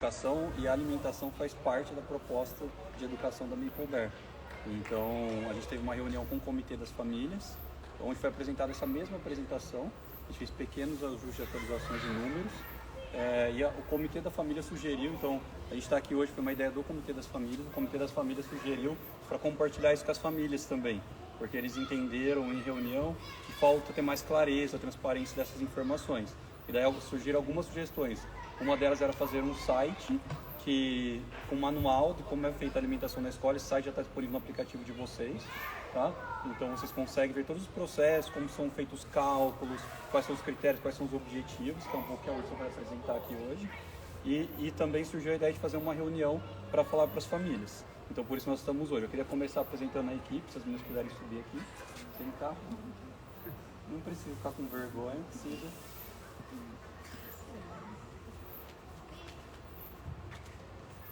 Educação e a alimentação faz parte da proposta de educação da Maple Bear. Então, a gente teve uma reunião com o Comitê das Famílias, onde foi apresentada essa mesma apresentação. A gente fez pequenos ajustes de atualizações de números. E o Comitê da Família sugeriu, então, a gente está aqui hoje, foi uma ideia do Comitê das Famílias. O Comitê das Famílias sugeriu para compartilhar isso com as famílias também, porque eles entenderam em reunião que falta ter mais clareza, transparência dessas informações. E daí surgiram algumas sugestões. Uma delas era fazer um site com manual de como é feita a alimentação na escola. Esse site já está disponível no aplicativo de vocês, tá? Então vocês conseguem ver todos os processos, como são feitos os cálculos, quais são os critérios, quais são os objetivos, que é um pouco que a Úrsula vai apresentar aqui hoje. E também surgiu a ideia de fazer uma reunião para falar para as famílias. Então por isso nós estamos hoje. Eu queria começar apresentando a equipe, se as meninas puderem subir aqui. Sentar. Não precisa ficar com vergonha, precisa.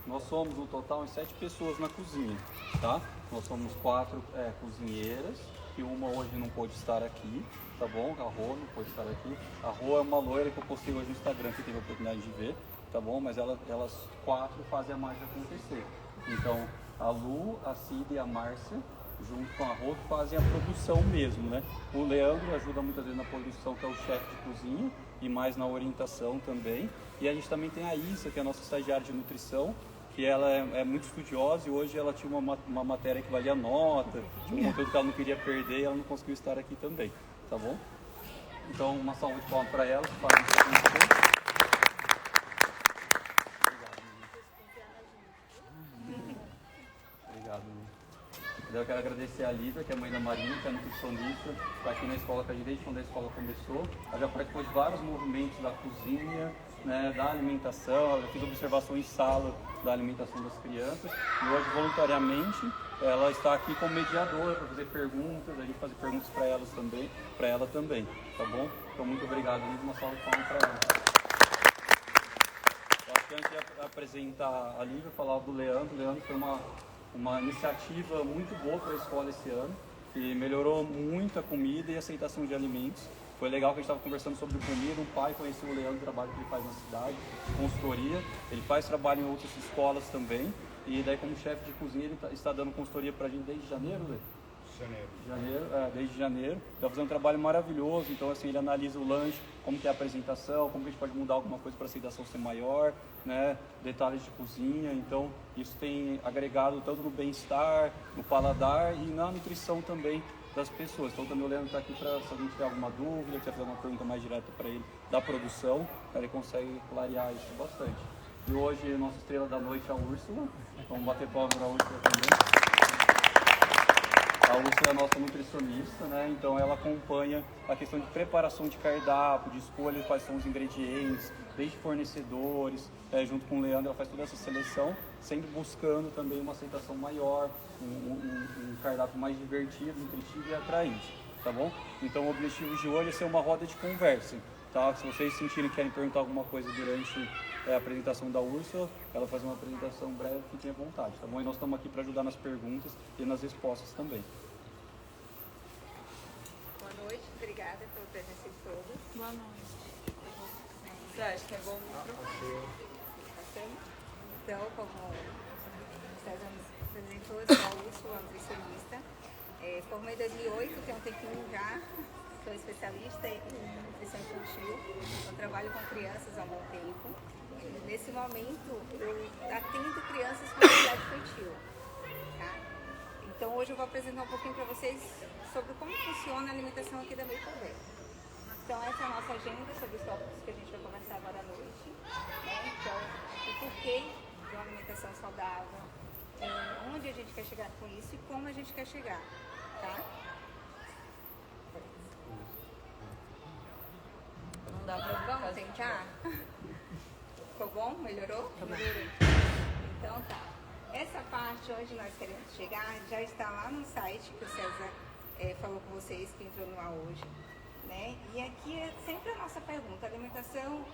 Nós somos no total 7 pessoas na cozinha, tá? Nós somos 4 cozinheiras, que uma hoje não pôde estar aqui, tá bom? A Rô não pôde estar aqui. A Rô é uma loira que eu postei hoje no Instagram, que teve a oportunidade de ver, tá bom? Mas elas 4 fazem a mágica acontecer. Então, a Lu, a Cida e a Márcia, junto com a Rô, fazem a produção mesmo, né? O Leandro ajuda muitas vezes na produção, que é o chefe de cozinha, e mais na orientação também. E a gente também tem a Issa, que é a nossa estagiária de nutrição, que ela é muito estudiosa e hoje ela tinha uma matéria que valia nota, tinha um conteúdo que ela não queria perder e ela não conseguiu estar aqui também, tá bom? Então, uma salva de palmas para ela, que faz isso. Obrigado. Eu quero agradecer a Lívia, que é a mãe da Marina, que é nutricionista, está aqui na escola com a gente desde quando a escola começou. Ela já participou de vários movimentos da cozinha, né, da alimentação. Ela fez observação em sala da alimentação das crianças e hoje, voluntariamente, ela está aqui como mediadora para fazer perguntas, a gente fazer perguntas para ela também, tá bom? Então, muito obrigado, Lívia, uma salva de palmas para ela. Eu acho que antes de apresentar a Lívia, falar do Leandro. O Leandro foi uma iniciativa muito boa para a escola esse ano, que melhorou muito a comida e a aceitação de alimentos. Foi legal que a gente estava conversando sobre comida, um pai conheceu o Leandro, o trabalho que ele faz na cidade, consultoria. Ele faz trabalho em outras escolas também, e daí como chefe de cozinha ele está dando consultoria para a gente desde janeiro, Lê? Desde janeiro. Está fazendo um trabalho maravilhoso, então assim, ele analisa o lanche, como que é a apresentação, como que a gente pode mudar alguma coisa para a aceitação ser maior, né? Detalhes de cozinha, então isso tem agregado tanto no bem-estar, no paladar e na nutrição também das pessoas. Então também o Leandro está aqui para, se alguém tiver alguma dúvida, quiser fazer uma pergunta mais direta para ele da produção, ele consegue clarear isso bastante. E hoje a nossa estrela da noite é a Úrsula, vamos bater palmas para a Úrsula também. A Úrsula é a nossa nutricionista, né? Então ela acompanha a questão de preparação de cardápio, de escolha de quais são os ingredientes, desde fornecedores, junto com o Leandro ela faz toda essa seleção, sempre buscando também uma aceitação maior, um cardápio mais divertido, nutritivo e atraente, tá bom? Então o objetivo de hoje é ser uma roda de conversa, tá? Se vocês sentirem que querem perguntar alguma coisa durante a apresentação da Úrsula, ela faz uma apresentação breve, fiquem à vontade, tá bom? E nós estamos aqui para ajudar nas perguntas e nas respostas também. Boa noite, obrigada pela presença de todos. Boa noite. Você acha que é bom o micro? Então, como o César nos apresentou, eu sou a Úrsula, nutricionista. Formei em 2008, tem um tempinho já. Sou especialista em nutrição infantil. Eu trabalho com crianças há um bom tempo. Nesse momento, eu atendo crianças com obesidade infantil. Tá? Então, hoje eu vou apresentar um pouquinho para vocês sobre como funciona a alimentação aqui da Maple Bear. Então, essa é a nossa agenda sobre os tópicos que a gente vai conversar agora à noite. Né? Então, o porquê de uma alimentação saudável, onde a gente quer chegar com isso e como a gente quer chegar. Tá? Não dá pra Vamos tentar? Ficou bom? Melhorou? Melhorou. Então tá. Essa parte onde nós queremos chegar já está lá no site que o César falou com vocês, que entrou no ar hoje. Né? E aqui é sempre a nossa pergunta. A alimentação,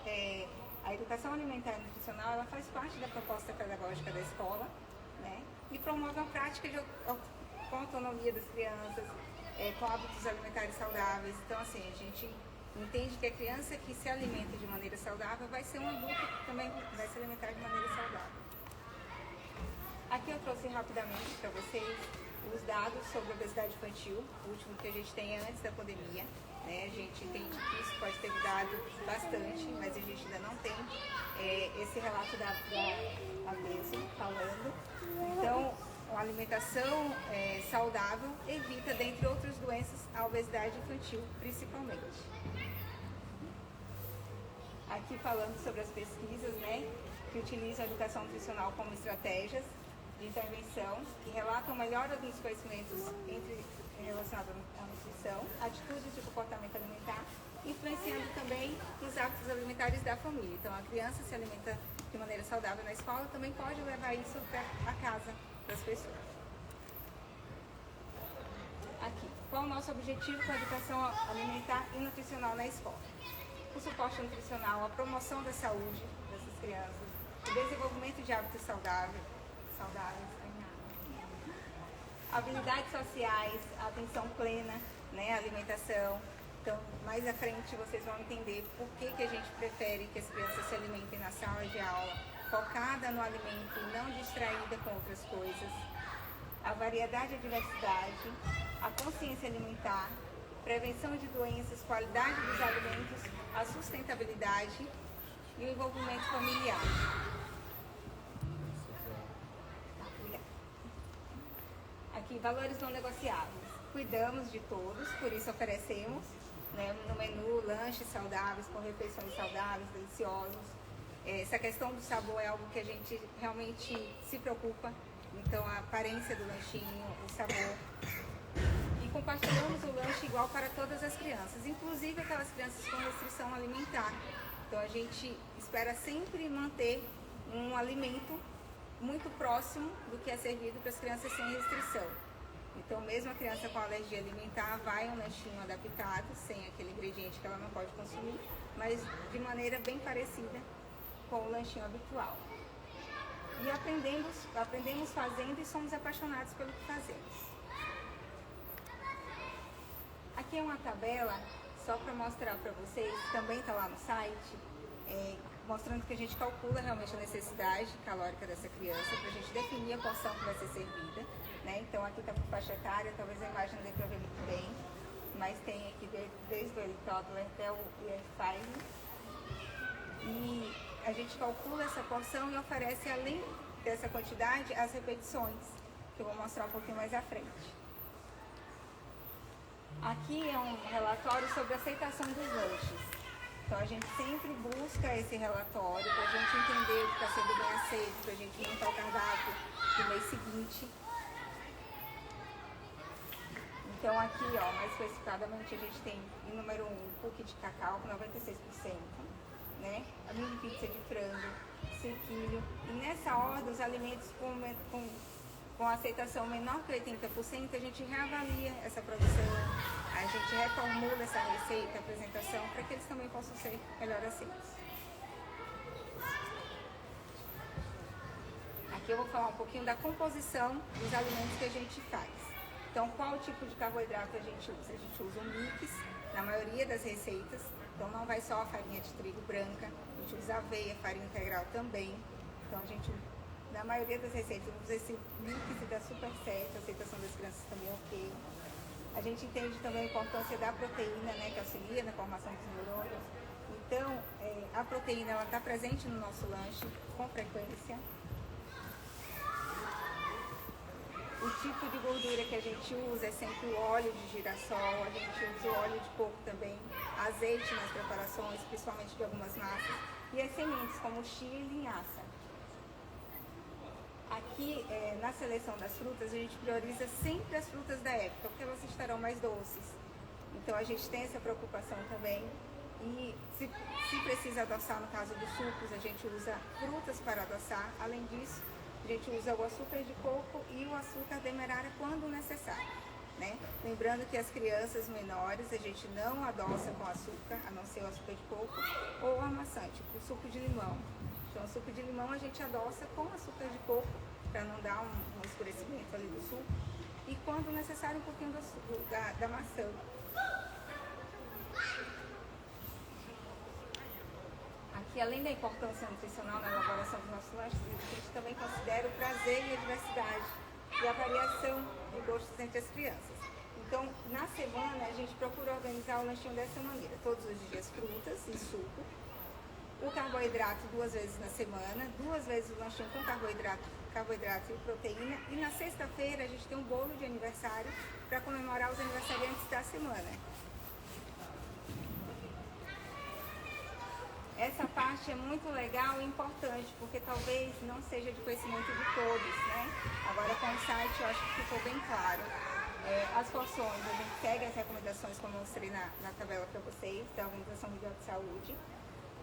a educação alimentar e nutricional, ela faz parte da proposta pedagógica da escola, né? E promove uma prática com autonomia das crianças, com hábitos alimentares saudáveis. Então, assim, a gente entende que a criança que se alimenta de maneira saudável vai ser um adulto que também vai se alimentar de maneira Aqui eu trouxe rapidamente para vocês os dados sobre a obesidade infantil, o último que a gente tem antes da pandemia. Né? A gente entende que isso pode ter mudado bastante, mas a gente ainda não tem esse relato da ABESO falando. Então, uma alimentação saudável evita, dentre outras doenças, a obesidade infantil, principalmente. Aqui falando sobre as pesquisas, né, que utilizam a educação nutricional como estratégias de intervenção, que relatam melhora dos conhecimentos relacionados à nutrição, atitudes de comportamento alimentar, influenciando também os hábitos alimentares da família. Então, a criança se alimenta de maneira saudável na escola, também pode levar isso para a casa das pessoas. Aqui, qual é o nosso objetivo com a educação alimentar e nutricional na escola? O suporte nutricional, a promoção da saúde dessas crianças, o desenvolvimento de hábitos saudáveis, habilidades sociais, a atenção plena, né, a alimentação. Então, mais à frente vocês vão entender por que a gente prefere que as crianças se alimentem na sala de aula, focada no alimento e não distraída com outras coisas. A variedade e a diversidade, a consciência alimentar, prevenção de doenças, qualidade dos alimentos, a sustentabilidade e o envolvimento familiar. Aqui, valores não negociáveis. Cuidamos de todos, por isso oferecemos, né, no menu lanches saudáveis, com refeições saudáveis, deliciosos. Essa questão do sabor é algo que a gente realmente se preocupa. Então, a aparência do lanchinho, o sabor. E compartilhamos o lanche igual para todas as crianças, inclusive aquelas crianças com restrição alimentar. Então, a gente espera sempre manter um alimento muito próximo do que é servido para as crianças sem restrição. Então, mesmo a criança com alergia alimentar vai um lanchinho adaptado, sem aquele ingrediente que ela não pode consumir, mas de maneira bem parecida com o lanchinho habitual. E aprendemos fazendo e somos apaixonados pelo que fazemos. Aqui é uma tabela, só para mostrar para vocês, também está lá no site, mostrando que a gente calcula realmente a necessidade calórica dessa criança, para a gente definir a porção que vai ser servida. Né? Então aqui está por faixa etária, talvez a imagem não dê para ver muito bem, mas tem aqui desde o early toddler até o year 5. E a gente calcula essa porção e oferece, além dessa quantidade, as repetições, que eu vou mostrar um pouquinho mais à frente. Aqui é um relatório sobre a aceitação dos lanches. Então a gente sempre busca esse relatório para a gente entender o que está sendo bem aceito, para a gente montar o cardápio do mês seguinte. Então aqui, ó, mais especificadamente, a gente tem em número 1 cookie de cacau com 96%, né? A mini pizza de frango, sequilho. E nessa ordem, os alimentos com aceitação menor que 80%, a gente reavalia essa produção, a gente reformula essa receita, apresentação, para que eles também possam ser melhor aceitos. Aqui eu vou falar um pouquinho da composição dos alimentos que a gente faz. Então, qual tipo de carboidrato a gente usa? A gente usa um mix na maioria das receitas, então não vai só a farinha de trigo branca, a gente usa aveia, farinha integral também. Então, a gente, na maioria das receitas, usa esse mix e dá super certo, a aceitação das crianças também é ok. A gente entende também a importância da proteína, né, que auxilia na formação dos neurônios. Então, a proteína está presente no nosso lanche com frequência. O tipo de gordura que a gente usa é sempre o óleo de girassol, a gente usa o óleo de coco também, azeite nas preparações, principalmente de algumas massas, e as sementes como chia e linhaça. Aqui, na seleção das frutas, a gente prioriza sempre as frutas da época, porque elas estarão mais doces. Então a gente tem essa preocupação também. E se precisa adoçar, no caso dos sucos, a gente usa frutas para adoçar. Além disso, a gente usa o açúcar de coco e o açúcar demerara quando necessário, né? Lembrando que as crianças menores a gente não adoça com açúcar, a não ser o açúcar de coco ou amaçante, o suco de limão. Então, o suco de limão a gente adoça com açúcar de coco para não dar um escurecimento ali do suco e, quando necessário, um pouquinho da maçã. Aqui, além da importância nutricional na elaboração dos nossos lanches, a gente também considera considera o prazer e a diversidade e a variação de gostos entre as crianças. Então, na semana, a gente procura organizar o lanchinho dessa maneira. Todos os dias, frutas e suco. O carboidrato 2 vezes na semana. 2 vezes o lanchinho com carboidrato e proteína. E na sexta-feira, a gente tem um bolo de aniversário para comemorar os aniversariantes da semana. Essa parte é muito legal e importante, porque talvez não seja de conhecimento de todos, né? Agora, com o site, eu acho que ficou bem claro. As porções, a gente segue as recomendações como eu mostrei na tabela para vocês, da Organização Mundial de Saúde.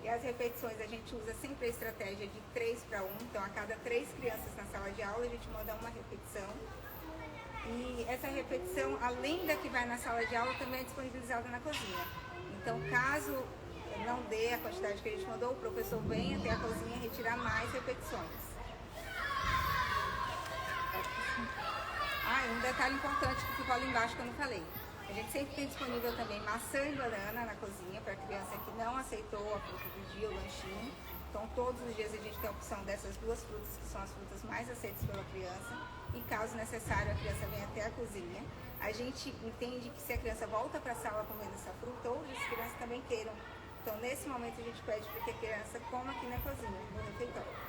E as repetições, a gente usa sempre a estratégia de 3 para 1. Então, a cada 3 crianças na sala de aula, a gente manda uma repetição. E essa repetição, além da que vai na sala de aula, também é disponibilizada na cozinha. Então, caso não dê a quantidade que a gente mandou, o professor vem até a cozinha retirar mais repetições. Um detalhe importante que ficou ali embaixo que eu não falei. A gente sempre tem disponível também maçã e banana na cozinha para a criança que não aceitou a fruta do dia, o lanchinho. Então, todos os dias a gente tem a opção dessas 2 frutas, que são as frutas mais aceitas pela criança. E caso necessário, a criança vem até a cozinha. A gente entende que se a criança volta para a sala comendo essa fruta, outras crianças também queiram. Então, nesse momento, a gente pede para que a criança coma aqui na cozinha, no refeitório.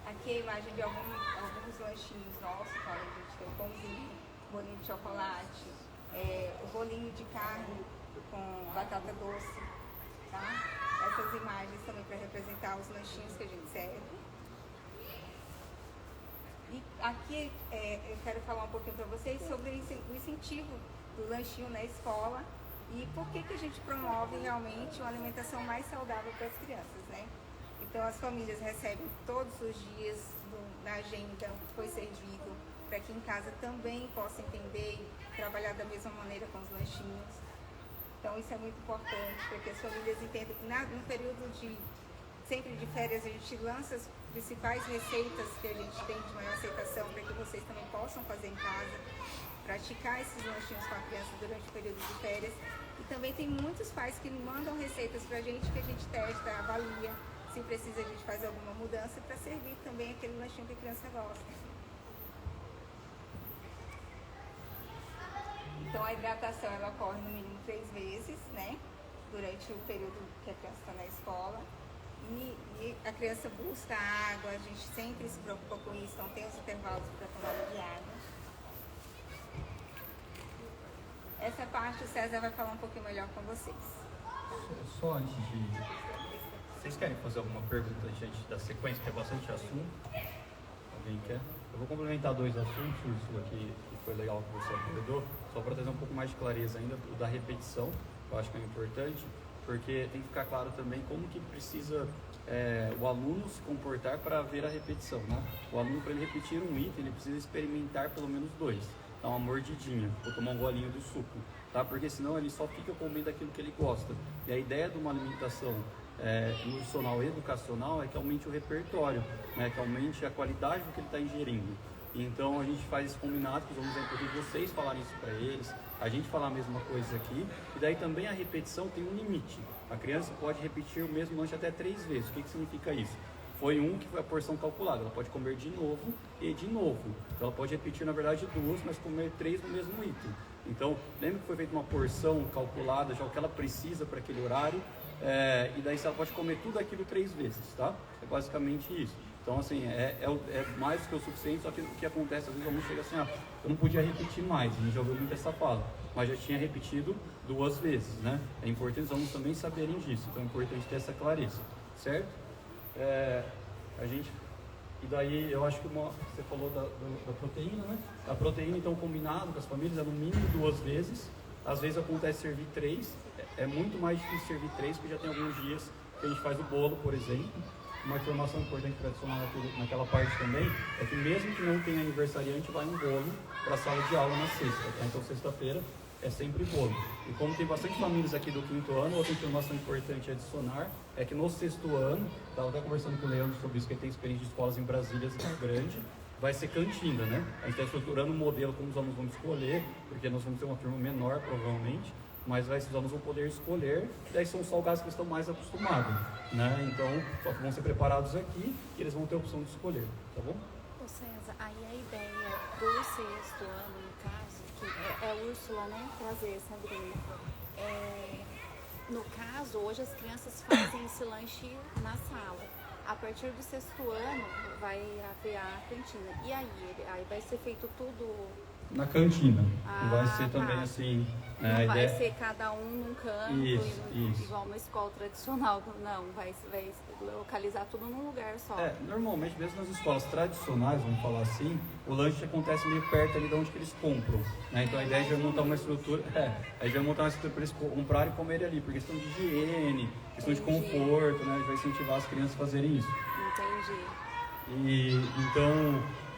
Aqui é a imagem de alguns lanchinhos nossos, olha, a gente tem o pãozinho, bolinho de chocolate, o bolinho de carne com batata doce, tá? Essas imagens também para representar os lanchinhos que a gente serve. E aqui eu quero falar um pouquinho para vocês sobre o incentivo do lanchinho na escola e por que a gente promove realmente uma alimentação mais saudável para as crianças, né? Então, as famílias recebem todos os dias na agenda o que foi servido, para que em casa também possa entender e trabalhar da mesma maneira com os lanchinhos. Então, isso é muito importante, para que as famílias entendam que no período sempre de férias, a gente lança as principais receitas que a gente tem de maior aceitação, para que vocês também possam fazer em casa, praticar esses lanchinhos com a criança durante o período de férias. E também tem muitos pais que mandam receitas para a gente, que a gente testa, avalia. Se precisa, a gente faz alguma mudança para servir também aquele lanchinho que a criança gosta. Então, a hidratação ela ocorre no mínimo 3 vezes, né? Durante o período que a criança está na escola. E a criança busca água, a gente sempre se preocupa com isso, então tem os intervalos para tomada de água. Essa parte o César vai falar um pouquinho melhor com vocês. Só antes de... Vocês querem fazer alguma pergunta diante da sequência, que é bastante assunto? Alguém quer? Eu vou complementar 2 assuntos, Úrsula, que foi legal que você abordou, só para trazer um pouco mais de clareza ainda, o da repetição, eu acho que é importante, porque tem que ficar claro também como que precisa o aluno se comportar para ver a repetição, né? O aluno, para ele repetir um item, ele precisa experimentar pelo menos 2, dar uma mordidinha, ou tomar um golinho do suco, tá? Porque senão ele só fica comendo aquilo que ele gosta. E a ideia de uma alimentação nutricional e educacional é que aumente o repertório, né? Que aumente a qualidade do que ele está ingerindo. Então a gente faz esse combinado, que vamos incluir vocês falarem isso para eles, a gente falar a mesma coisa aqui, e daí também a repetição tem um limite. A criança pode repetir o mesmo lanche até 3 vezes. O que significa isso? Foi que foi a porção calculada, ela pode comer de novo e de novo. Então ela pode repetir, na verdade, 2, mas comer 3 no mesmo item. Então, lembra que foi feita uma porção calculada, já o que ela precisa para aquele horário, e daí ela pode comer tudo aquilo 3 vezes, tá? É basicamente isso. Então, assim, é mais do que o suficiente, só que o que acontece, às vezes o aluno chega assim, eu não podia repetir mais, a gente já ouviu muito essa fala, mas já tinha repetido 2 vezes, né? É importante os alunos também saberem disso, então é importante ter essa clareza, certo? E daí, eu acho que você falou da proteína, né? A proteína, então, combinado com as famílias, é no mínimo 2 vezes, às vezes acontece servir 3, é muito mais difícil servir 3, porque já tem alguns dias que a gente faz o bolo, por exemplo. Uma informação importante para adicionar naquela parte também é que mesmo que não tenha aniversariante, vai um bolo para a sala de aula na sexta, tá? Então sexta-feira é sempre bolo. E como tem bastante famílias aqui do 5º ano, outra informação importante a adicionar é que no 6º ano, estava até conversando com o Leandro sobre isso, que ele tem experiência de escolas em Brasília grande, vai ser cantina, né? A gente está estruturando um modelo como os alunos vão escolher, porque nós vamos ter uma turma menor provavelmente, mas os alunos vão poder escolher, daí são os salgados que eles estão mais acostumados, né? Então, só que vão ser preparados aqui e eles vão ter a opção de escolher, tá bom? Ô César, aí a ideia do sexto ano, no caso, que é a Úrsula, né? Prazer, Sabrina. No caso, hoje as crianças fazem esse lanche na sala. A partir do sexto ano vai haver a cantina. E aí vai ser feito tudo Na cantina. Não vai ser também tá. assim. Não vai ser cada um num canto, Isso. igual uma escola tradicional. Não, vai localizar tudo num lugar só. Normalmente, mesmo nas escolas tradicionais, vamos falar assim, o lanche acontece meio perto ali de onde que eles compram, né? Então a ideia é já montar uma estrutura, para eles comprarem e comerem ali, por questão de higiene, questão de conforto, né? A gente vai incentivar as crianças a fazerem isso. Entendi.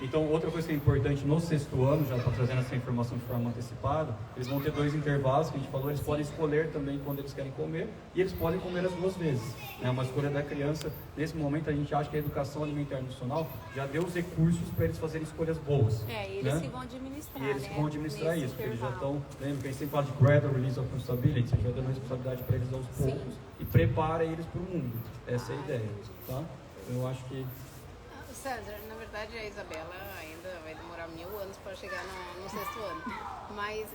Então, outra coisa que é importante no sexto ano, já está trazendo essa informação de forma antecipada, eles vão ter 2 intervalos que a gente falou, eles podem escolher também quando eles querem comer e eles podem comer as 2 vezes. É uma escolha da criança. Nesse momento, a gente acha que a educação alimentar nutricional já deu os recursos para eles fazerem escolhas boas. Eles que vão administrar, E eles que vão administrar isso, porque eles já intervalo. estão, lembra que a gente sempre fala de gradual release of responsibility, você vai dando responsabilidade para eles aos poucos e prepara eles para o mundo. Essa é a ideia, tá? Eu acho que... César, na verdade a Isabela ainda vai demorar 1000 anos para chegar no sexto ano. Mas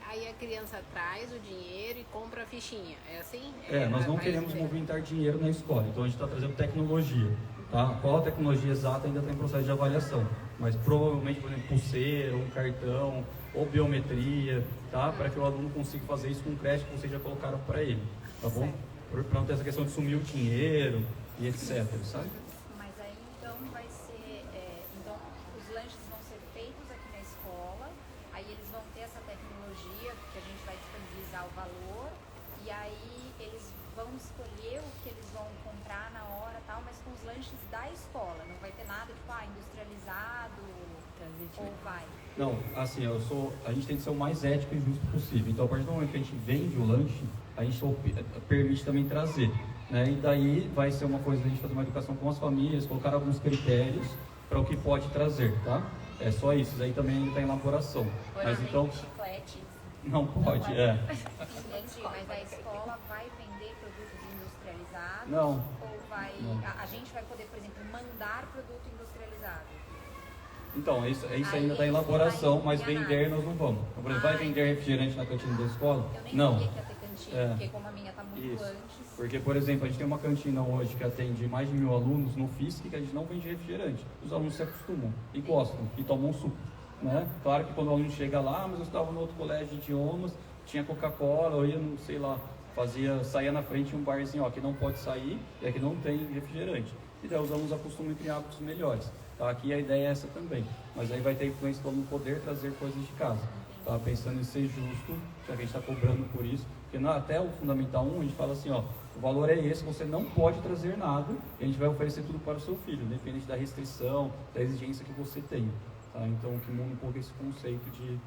aí a criança traz o dinheiro e compra a fichinha, é assim? Nós não queremos movimentar dinheiro na escola, então a gente está trazendo tecnologia. Tá? Qual a tecnologia exata ainda está em processo de avaliação, mas provavelmente, por exemplo, pulseira, um cartão ou biometria, tá? Para que o aluno consiga fazer isso com o crédito que vocês já colocaram para ele, tá bom? Para não ter essa questão de sumir o dinheiro e etc, sabe? Mas aí então vai ser, então os lanches vão ser feitos aqui na escola, aí eles vão ter essa tecnologia que a gente vai disponibilizar o valor, e aí eles vão escolher o que eles vão comprar na hora e tal, mas com os lanches da escola, não vai ter nada tipo industrializado ou vai? Não, assim, a gente tem que ser o mais ético e justo possível. Então, a partir do momento que a gente vende o lanche, a gente permite também trazer, né? E daí vai ser uma coisa de a gente fazer uma educação com as famílias, colocar alguns critérios para o que pode trazer, tá? É só isso, isso aí também ainda está em elaboração. Por Mas exemplo, então, chiclete. não pode, Entendi, mas a escola vai vender produtos industrializados? Não. Ou vai, Não. a gente vai poder, por exemplo, mandar produto industrializado? Então, isso Aí ainda está em eles elaboração, vão mas enganar. vender nós não vamos. Então, por exemplo, vai vender refrigerante na cantina da escola? Eu nem Não. sabia que ia ter cantina, porque como a minha está muito Isso. antes. Porque, por exemplo, a gente tem uma cantina hoje que atende mais de 1000 alunos no FISC, que a gente não vende refrigerante. Os alunos se acostumam e gostam e tomam suco, né? Claro que quando o aluno chega lá, mas eu estava no outro colégio de idiomas, tinha Coca-Cola, eu ia, não sei lá, saía na frente um barzinho, ó, aqui não pode sair e aqui não tem refrigerante. E daí os alunos acostumam a criar hábitos melhores. Tá? Aqui a ideia é essa também, mas aí vai ter influência do aluno poder trazer coisas de casa. Tá? Pensando em ser justo, já que a gente está cobrando por isso, porque até o Fundamental 1 a gente fala assim, ó, o valor é esse, você não pode trazer nada, e a gente vai oferecer tudo para o seu filho, independente da restrição, da exigência que você tenha. Tá? Então, que muda um pouco esse conceito de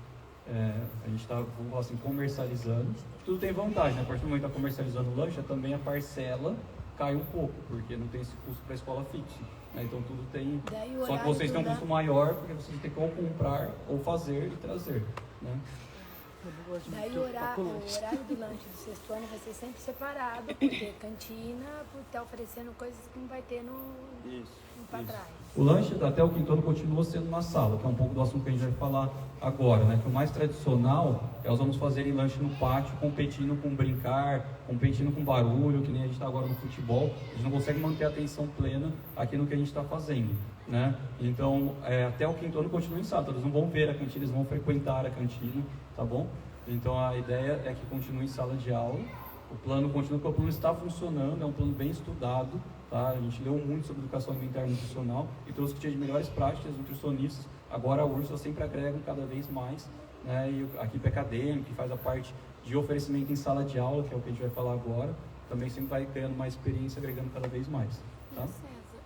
a gente está, vamos falar assim, comercializando. Tudo tem vantagem, né? A partir do momento que está comercializando o lanche, também a parcela cai um pouco, porque não tem esse custo para a escola fixo. Né? Então tudo tem. Só que vocês têm um custo maior, porque vocês têm que ou comprar, ou fazer e trazer. Né? Daí o horário do lanche do sexto ano vai ser sempre separado, porque cantina, por estar oferecendo coisas que não vai ter no para trás. O lanche até o quinto ano continua sendo na sala, que é um pouco do assunto que a gente vai falar agora, né? Que o mais tradicional é os alunos fazerem lanche no pátio, competindo com brincar, competindo com barulho, que nem a gente está agora no futebol. A gente não consegue manter a atenção plena aqui no que a gente está fazendo, né? Então, até o quinto ano continua em sala, eles não vão ver a cantina, eles vão frequentar a cantina, tá bom? Então a ideia é que continue em sala de aula. O plano continua, porque o plano está funcionando, é um plano bem estudado, tá? A gente leu muito sobre educação alimentar e nutricional e trouxe que tinha de melhores práticas nutricionistas. Agora a Úrsula sempre agrega cada vez mais, né? E a equipe acadêmica, que faz a parte de oferecimento em sala de aula, que é o que a gente vai falar agora, também sempre vai ganhando mais experiência, agregando cada vez mais. Tá? César,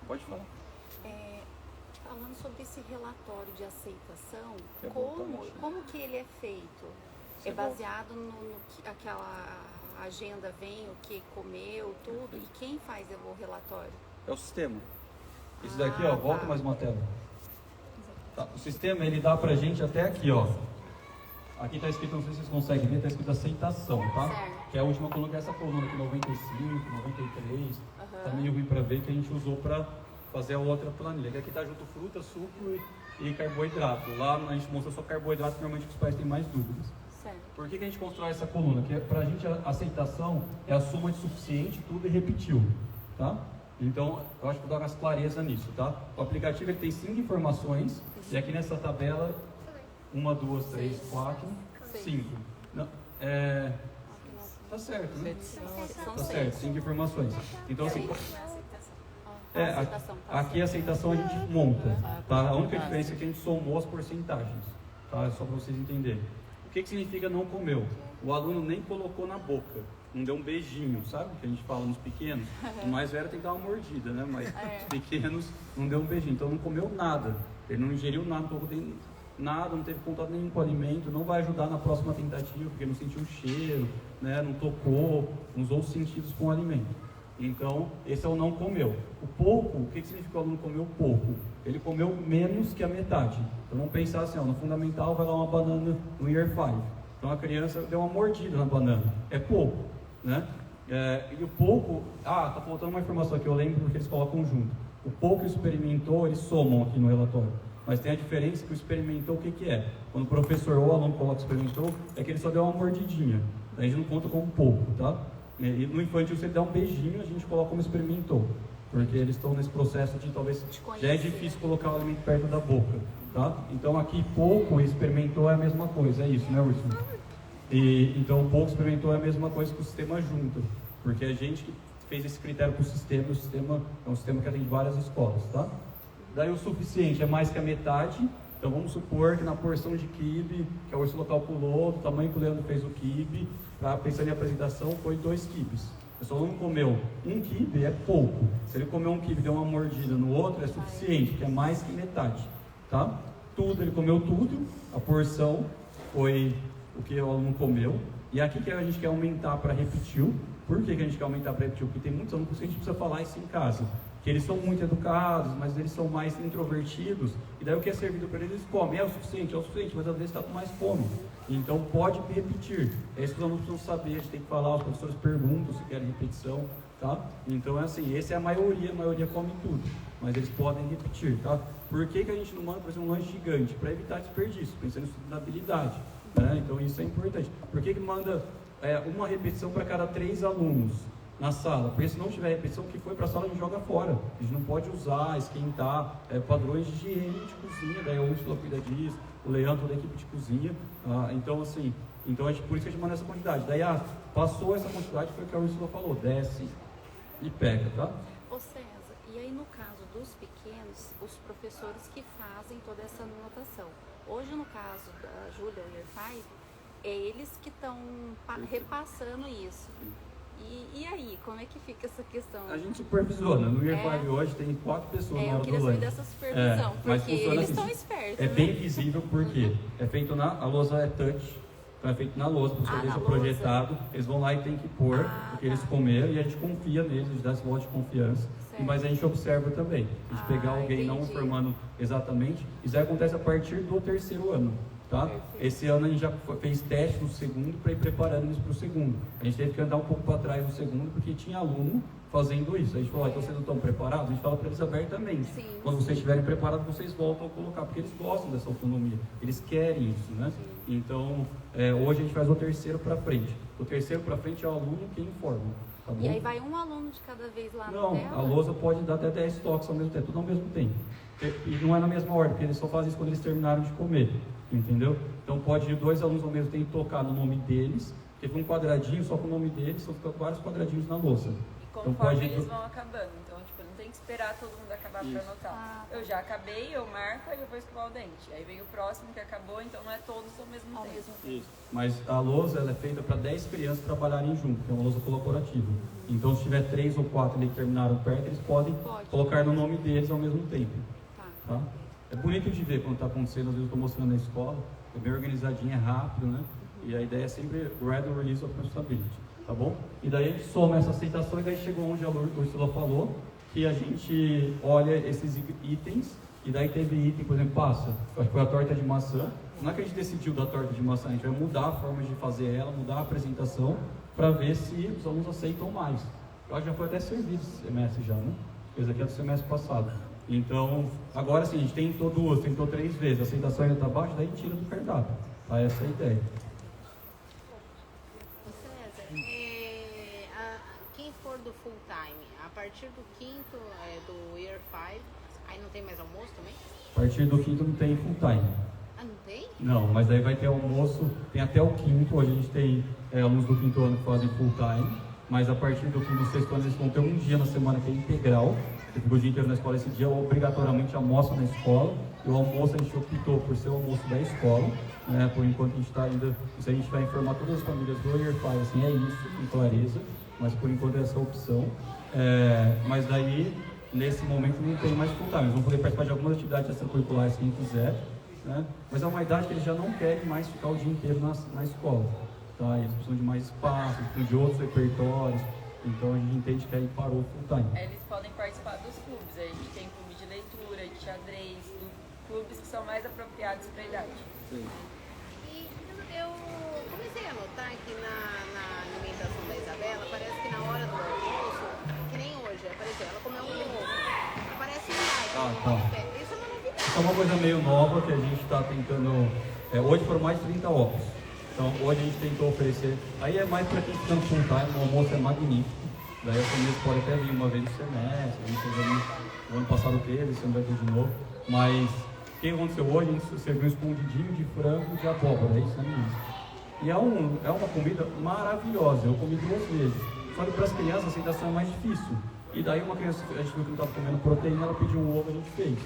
Pode falar. falando sobre esse relatório de aceitação, É bom, como que ele é feito? É baseado no que aquela agenda vem, o que comeu, tudo, e quem faz o relatório? É o sistema. Isso daqui, ó, volta mais uma tela. Tá, o sistema, ele dá pra gente até aqui, ó. Aqui está escrito, não sei se vocês conseguem ver, está escrito aceitação, tá? Certo. Que é a última coluna, que é essa coluna aqui, 95, 93. Tá meio ruim para ver, que a gente usou para fazer a outra planilha. Que aqui está junto fruta, suco e carboidrato. Lá a gente mostra só carboidrato, que normalmente os pais têm mais dúvidas. Certo. Por que a gente constrói essa coluna? Que para a gente a aceitação é a soma de suficiente, tudo e repetiu, tá? Então, eu acho que dá mais clareza nisso, tá? O aplicativo ele tem 5 informações, e aqui nessa tabela, 1, 2, 3, 4, 5. Não, tá certo, né? Tá certo, 5 informações. Então, assim, aqui a aceitação a gente monta, tá? A única diferença é que a gente somou as porcentagens, tá? Só para vocês entenderem. O que significa não comeu? O aluno nem colocou na boca, não deu um beijinho, sabe? Que a gente fala nos pequenos. O mais velho tem que dar uma mordida, né? Mas os pequenos não deu um beijinho, então não comeu nada. Ele não ingeriu nada, não teve contato nenhum com o alimento, não vai ajudar na próxima tentativa, porque não sentiu o cheiro, né? Não tocou, não usou os sentidos com o alimento. Então, esse é o não comeu. O pouco, o que significa o aluno comeu pouco? Ele comeu menos que a metade. Então, vamos pensar assim, no fundamental vai lá uma banana no Year 5. Então, a criança deu uma mordida na banana. É pouco, né? E o pouco... tá faltando uma informação aqui, eu lembro porque eles colocam junto. O pouco experimentou, eles somam aqui no relatório. Mas tem a diferença que o experimentou, o que é? Quando o professor ou o aluno coloca experimentou, é que ele só deu uma mordidinha. A gente não conta como pouco, tá? E no infantil, se ele der um beijinho, a gente coloca como experimentou. Porque eles estão nesse processo de talvez já é difícil colocar o alimento perto da boca, tá? Então aqui pouco e experimentou é a mesma coisa, é isso, né, Úrsula? Então pouco experimentou é a mesma coisa que o sistema junta. Porque a gente que fez esse critério para o sistema é um sistema que atende várias escolas, tá? Daí o suficiente é mais que a metade. Então vamos supor que na porção de quibe, que a Úrsula calculou, do tamanho que o Leandro fez o quibe, pensando em apresentação, foi 2 quibes. Se o aluno comeu 1 quibe, é pouco. Se ele comeu 1 quibe e deu uma mordida no outro, é suficiente, que é mais que metade. Tá? Tudo, ele comeu tudo, a porção foi o que o aluno comeu. E aqui que a gente quer aumentar para repetir. Por que a gente quer aumentar para repetir? Porque tem muitos alunos que a gente precisa falar isso em casa. Que eles são muito educados, mas eles são mais introvertidos, e daí o que é servido para eles comem, é o suficiente, mas às vezes está com mais fome. Então pode repetir. É isso que os alunos precisam saber, a gente tem que falar, os professores perguntam se querem repetição, tá? Então é assim, essa é a maioria come tudo, mas eles podem repetir, tá? Por que a gente não manda, por exemplo, um lanche gigante? Para evitar desperdício, pensando em sustentabilidade, né? Então isso é importante. Por que manda uma repetição para cada 3 alunos? Na sala, porque se não tiver repetição, o que foi para a sala a gente joga fora. A gente não pode usar, esquentar padrões de higiene de cozinha, daí a Úrsula cuida disso, o Leandro da equipe de cozinha. Então assim, por isso que a gente manda essa quantidade. Daí passou essa quantidade, foi o que a Úrsula falou, desce e pega, tá? Ô César, e aí no caso dos pequenos, os professores que fazem toda essa anotação. Hoje no caso da Júlia, o Year 5, é eles que estão repassando isso. E aí, como é que fica essa questão? A gente supervisiona. No Year 5 hoje tem 4 pessoas na hora do lanche. Eu queria saber dessa supervisão, porque eles estão espertos. É bem visível porque é feito a lousa é touch, então é feito na lousa, o professor deixa projetado, eles vão lá e tem que pôr o que eles comeram e a gente confia neles, a gente dá esse voto de confiança. Mas a gente observa também, a gente pegar alguém não formando exatamente, isso aí acontece a partir do 3º ano. Tá? Esse ano a gente já fez teste no segundo para ir preparando isso para o segundo. A gente teve que andar um pouco para trás no segundo porque tinha aluno fazendo isso. A gente falou, então vocês não estão preparados? A gente fala para eles abertamente. Quando vocês estiverem preparados, vocês voltam a colocar, porque eles gostam dessa autonomia, eles querem isso, né? Então, hoje a gente faz o 3º para frente. O 3º para frente é o aluno que informa. Tá bom? E aí vai um aluno de cada vez lá na tela? Não, a lousa pode dar até 10 toques ao mesmo tempo, tudo ao mesmo tempo. E não é na mesma ordem, porque eles só fazem isso quando eles terminaram de comer. Entendeu? Então pode ir 2 alunos ao mesmo tempo tocar no nome deles, porque fica um quadradinho só com o nome deles, só fica vários quadradinhos na louça. E conforme eles vão acabando, então não tem que esperar todo mundo acabar para anotar. Eu já acabei, eu marco e eu vou escovar o dente. Aí vem o próximo que acabou, então não é todos ao mesmo tempo. Isso. Mas a lousa ela é feita para 10 crianças trabalharem junto, que é uma lousa colaborativa. Então se tiver 3 ou 4 ali que terminaram perto, eles podem colocar no nome deles ao mesmo tempo. Tá? É bonito de ver quando está acontecendo, às vezes eu estou mostrando na escola, é bem organizadinho, é rápido, né? E a ideia é sempre gradual release of responsibility, tá bom? E daí a gente soma essa aceitação e daí chegou onde a Úrsula falou, que a gente olha esses itens E daí teve item, por exemplo, passa, acho que foi a torta de maçã. Não é que a gente decidiu da torta de maçã, a gente vai mudar a forma de fazer ela, mudar a apresentação, para ver se os alunos aceitam mais. Eu acho que já foi até servido esse semestre já, né? Esse aqui é do semestre passado. Então, agora sim, a gente tentou 3 vezes, a aceitação ainda está baixa, daí tira do cardápio. Tá, essa é a ideia. Quem for do full time, a partir do quinto, do Year 5, aí não tem mais almoço também? A partir do quinto não tem full time. Ah, não tem? Não, mas daí vai ter almoço, tem até o quinto, hoje a gente tem alunos do quinto ano que fazem full time, mas a partir do quinto e sexto ano eles vão ter um dia na semana que é integral, que fica o dia inteiro na escola. Esse dia obrigatoriamente almoça na escola, e o almoço a gente optou por ser o almoço da escola, né? Por enquanto a gente está ainda, isso a gente vai informar todas as famílias do Year 5, assim, é isso, com clareza, mas por enquanto é essa opção. Mas daí, nesse momento não tem mais full time, eles vão poder participar de algumas atividades extracurriculares quem quiser, né? Mas é uma idade que eles já não querem mais ficar o dia inteiro na escola, tá? Eles precisam de mais espaço, precisam de outros repertórios, então a gente entende que aí parou o full time. Eles podem participar dos clubes, a gente tem clube de leitura, de xadrez, clubes que são mais apropriados para a idade. Sim. E eu comecei a notar que na alimentação da Isabela, parece que na hora do almoço, que nem hoje, apareceu, ela comeu um ovo, aparece um like, isso é uma novidade. Isso é uma coisa meio nova que a gente está tentando, hoje foram mais de 30 ovos, então hoje a gente tentou oferecer, aí é mais para quem fica no full time, o almoço é magnífico, daí a família pode até vir uma vez no semestre, a gente fez ali, o ano passado teve, esse ano vai ter de novo, mas o que aconteceu hoje? A gente serviu um escondidinho de frango de abóbora, é isso, né? E é uma comida maravilhosa, eu comi 2 vezes. Só que para as crianças a aceitação é mais difícil. E daí uma criança, a gente viu que não estava comendo proteína, ela pediu um ovo, a gente fez.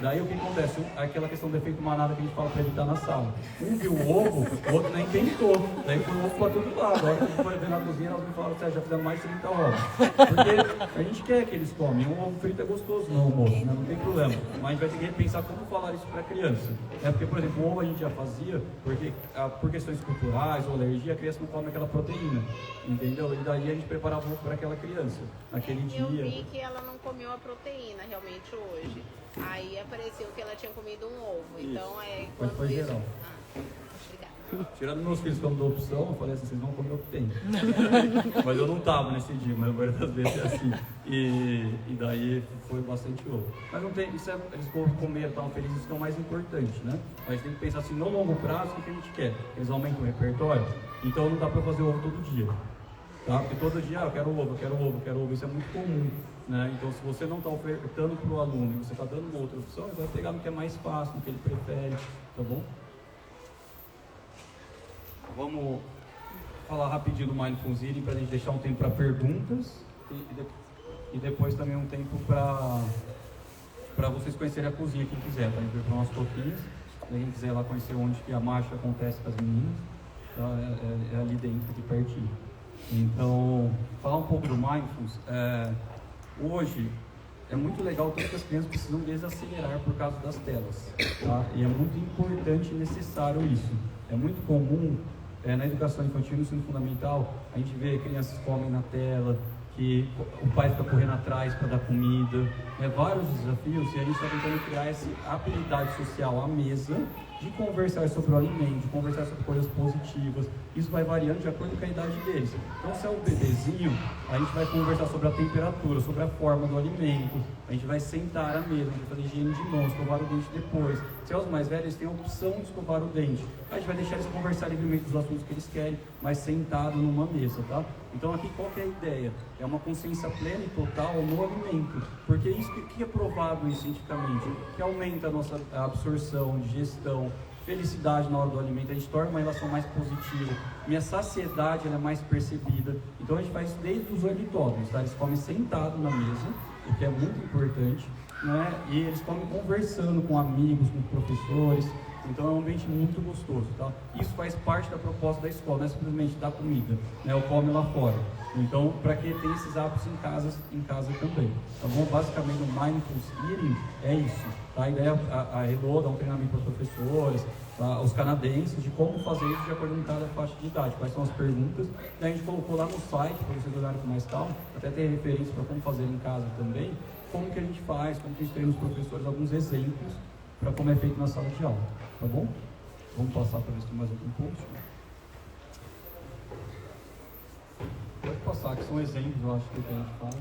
Daí o que acontece? Aquela questão do efeito manada que a gente fala para evitar na sala. Um viu o ovo, o outro nem tentou. Daí foi o ovo para todo lado. A hora que a gente foi ver na cozinha, elas me falaram, já fizemos mais de 30 ovos. Porque a gente quer que eles comem. Um ovo frito é gostoso no almoço, né? Não tem problema. Mas a gente vai ter que repensar como falar isso para a criança. Porque, por exemplo, o ovo a gente já fazia, porque por questões culturais ou alergia, a criança não come aquela proteína. Entendeu? E daí a gente preparava o ovo para aquela criança. Naquele dia. Eu vi que ela não comeu a proteína realmente hoje. Aí apareceu que ela tinha comido um ovo. Isso. Então Mas foi isso... geral. Obrigada. Tirando meus filhos que eu não dou opção, eu falei assim, vocês vão comer o que tem. Mas eu não estava nesse dia, mas a maioria das vezes é assim. E daí foi bastante ovo. Mas não tem, isso eles vão comer, estavam felizes, isso que é o mais importante, né? Mas tem que pensar assim, no longo prazo, o que a gente quer? Eles aumentam o repertório, então não dá para fazer ovo todo dia. Tá? Porque todo dia, eu quero ovo, eu quero ovo, eu quero ovo, isso é muito comum. Né? Então, se você não está ofertando para o aluno e você está dando uma outra opção, ele vai pegar no que é mais fácil, no que ele prefere, tá bom? Vamos falar rapidinho do Mindfulness Eating para a gente deixar um tempo para perguntas e depois também um tempo para vocês conhecerem a cozinha, quem quiser, tá? A gente vai para umas toquinhas, quem quiser lá conhecer onde que a marcha acontece com as meninas, tá? É ali dentro, aqui pertinho. Então, falar um pouco do Mindfulness, hoje é muito legal, todas as crianças precisam desacelerar por causa das telas, tá? E é muito importante e necessário isso. É muito comum na educação infantil, no ensino fundamental, a gente vê crianças que comem na tela, que o pai fica correndo atrás para dar comida, vários desafios, e a gente está tentando criar essa habilidade social à mesa, de conversar sobre o alimento, de conversar sobre coisas positivas. Isso vai variando de acordo com a idade deles. Então, se é um bebezinho, a gente vai conversar sobre a temperatura, sobre a forma do alimento, a gente vai sentar à mesa, a gente vai fazer higiene de mãos, escovar o dente depois. Se é os mais velhos, eles têm a opção de escovar o dente. A gente vai deixar eles conversar livremente dos assuntos que eles querem, mas sentado numa mesa, tá? Então, aqui qual que é a ideia? É uma consciência plena e total no alimento. Porque isso que é provado cientificamente, que aumenta a nossa absorção, digestão, felicidade na hora do alimento, a gente torna uma relação mais positiva, minha saciedade ela é mais percebida. Então a gente faz desde os ornitódromos, tá? Eles comem sentado na mesa, o que é muito importante, né? E eles comem conversando com amigos, com professores, então é um ambiente muito gostoso, tá? Isso faz parte da proposta da escola, não é simplesmente dar comida, né? Ou come lá fora. Então, para que ter esses hábitos em casa também, tá bom? Basicamente o Mindfulness Eating é isso, tá? A ideia, a Elo dá um treinamento para os professores, tá? Os canadenses, de como fazer isso de acordo com cada faixa de idade, quais são as perguntas. Daí a gente colocou lá no site, para vocês olharem com mais calma, até ter referência para como fazer em casa também, como que a gente faz, como que a gente treina os professores, alguns exemplos para como é feito na sala de aula, tá bom? Vamos passar para ver se tem mais algum ponto. Pode passar, que são exemplos, eu acho, que a gente faz.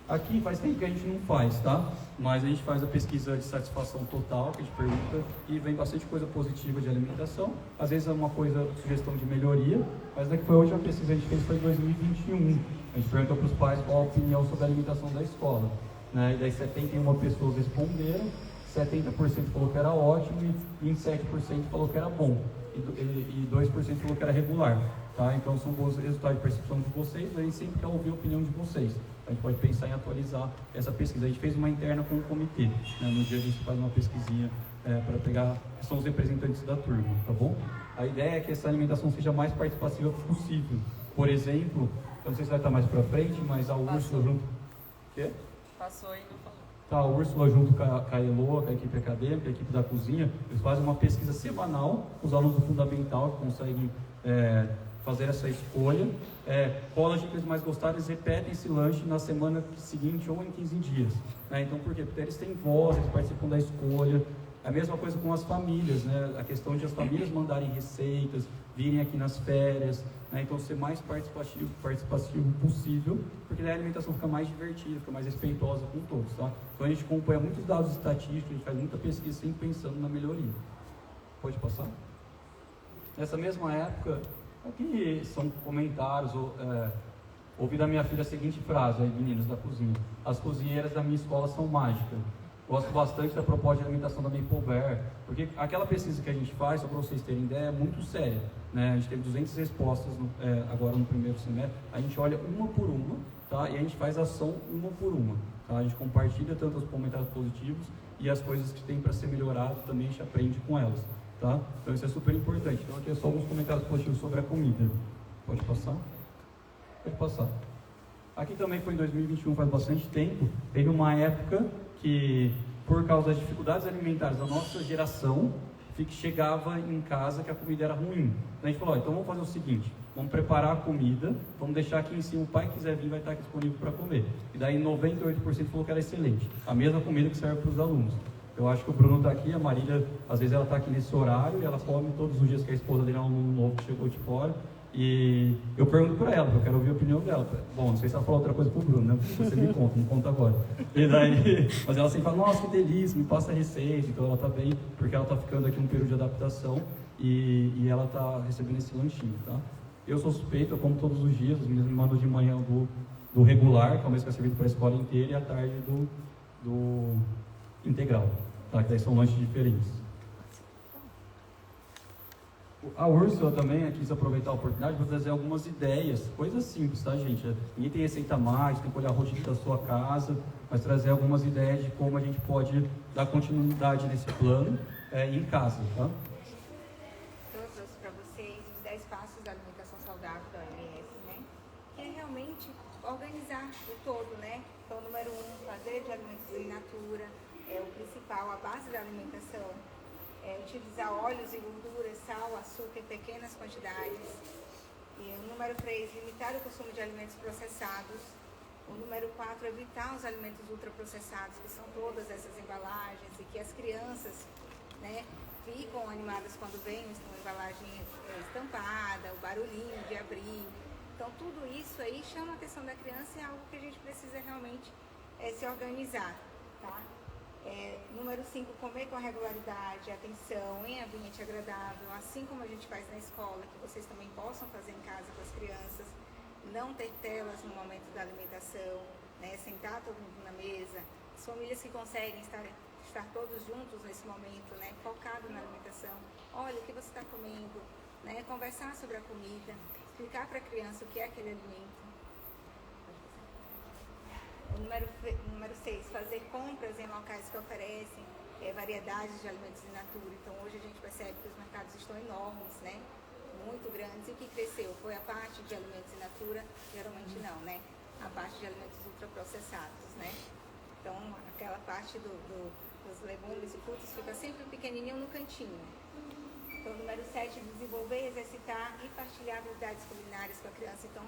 Aqui faz tempo que a gente não faz, tá? Mas a gente faz a pesquisa de satisfação total, que a gente pergunta, e vem bastante coisa positiva de alimentação. Às vezes é uma coisa, sugestão de melhoria, mas daqui foi hoje a pesquisa que a gente fez foi em 2021. A gente perguntou para os pais qual a opinião sobre a alimentação da escola, né? E daí 71 pessoas responderam, 70% falou que era ótimo e 27% falou que era bom, e 2% falou que era regular. Tá? Então são bons resultados de percepção de vocês, a gente sempre quer ouvir a opinião de vocês. A gente pode pensar em atualizar essa pesquisa. A gente fez uma interna com o comitê, né? No dia a gente faz uma pesquisinha para pegar, que são os representantes da turma, tá bom? A ideia é que essa alimentação seja mais participativa possível. Por exemplo, eu não sei se vai estar mais para frente, mas a Úrsula junto... Quê? Passou e não falou. Tá, a Úrsula junto com a Eloa, com a equipe acadêmica, a equipe da cozinha, eles fazem uma pesquisa semanal com os alunos do fundamental que conseguem fazer essa escolha. Qual lanche que eles mais gostaram, eles repetem esse lanche na semana seguinte ou em 15 dias. Né? Então, por quê? Porque eles têm voz, eles participam da escolha. A mesma coisa com as famílias, né? A questão de as famílias mandarem receitas, virem aqui nas férias, né? Então ser mais participativo possível, porque daí a alimentação fica mais divertida, fica mais respeitosa com todos, tá? Então a gente acompanha muitos dados estatísticos, a gente faz muita pesquisa sempre pensando na melhoria. Pode passar? Nessa mesma época, aqui são comentários, ouvi da minha filha a seguinte frase, aí meninos da cozinha: as cozinheiras da minha escola são mágicas. Gosto bastante da proposta de alimentação da Maple Bear, porque aquela pesquisa que a gente faz, só para vocês terem ideia, é muito séria, né? A gente teve 200 respostas agora no primeiro semestre, a gente olha uma por uma, tá? E a gente faz ação uma por uma, tá? A gente compartilha tanto os comentários positivos e as coisas que tem para ser melhorado também a gente aprende com elas, tá? Então isso é super importante. Então aqui é só alguns comentários positivos sobre a comida. Pode passar? Pode passar. Aqui também foi em 2021, faz bastante tempo, teve uma época que, por causa das dificuldades alimentares da nossa geração, chegava em casa que a comida era ruim. Então a gente falou, então vamos fazer o seguinte, vamos preparar a comida, vamos deixar aqui em cima, o pai que quiser vir vai estar aqui disponível para comer. E daí 98% falou que era excelente, a mesma comida que serve para os alunos. Eu acho que o Bruno está aqui, a Marília, às vezes ela está aqui nesse horário e ela come todos os dias que a esposa dele é um aluno novo que chegou de fora. E eu pergunto para ela, eu quero ouvir a opinião dela. Bom, não sei se ela falou outra coisa pro Bruno, né? Você me conta, não conta agora. E daí, mas ela sempre fala, nossa, que delícia, me passa a receita. Então ela tá bem, porque ela tá ficando aqui um período de adaptação e ela tá recebendo esse lanchinho, tá? Eu sou suspeito, eu como todos os dias, as meninas me mandam de manhã do regular, que é o mês que é servido para a escola inteira, e à tarde do integral, tá? Que daí são lanches diferentes. A Úrsula também quis aproveitar a oportunidade para trazer algumas ideias, coisas simples, tá, gente? Ninguém tem receita mágica, tem que olhar a rotina da sua casa, mas trazer algumas ideias de como a gente pode dar continuidade nesse plano em casa, tá? Eu trouxe para vocês os 10 passos da alimentação saudável da OMS, né? Que é realmente organizar o todo, né? Então, número 1, fazer de alimentos in natura, é o principal, a base da alimentação. Utilizar óleos e gorduras, sal, açúcar em pequenas quantidades. E o número 3, limitar o consumo de alimentos processados. O número 4, evitar os alimentos ultraprocessados, que são todas essas embalagens e que as crianças, né, ficam animadas quando veem uma embalagem estampada, o barulhinho de abrir. Então tudo isso aí chama a atenção da criança e é algo que a gente precisa realmente se organizar, tá? Número 5, comer com regularidade, atenção, em ambiente agradável, assim como a gente faz na escola, que vocês também possam fazer em casa com as crianças, não ter telas no momento da alimentação, né, sentar todo mundo na mesa, as famílias que conseguem estar todos juntos nesse momento, né, focado na alimentação, olha o que você está comendo, né, conversar sobre a comida, explicar para a criança o que é aquele alimento. O número 6, fazer compras em locais que oferecem variedades de alimentos in natura. Então hoje a gente percebe que os mercados estão enormes, né? Muito grandes. E o que cresceu? Foi a parte de alimentos in natura? Geralmente não, né? A parte de alimentos ultraprocessados, né? Então aquela parte dos legumes e frutas fica sempre pequenininho no cantinho. Então número 7, desenvolver, exercitar e partilhar habilidades culinárias com a criança. Então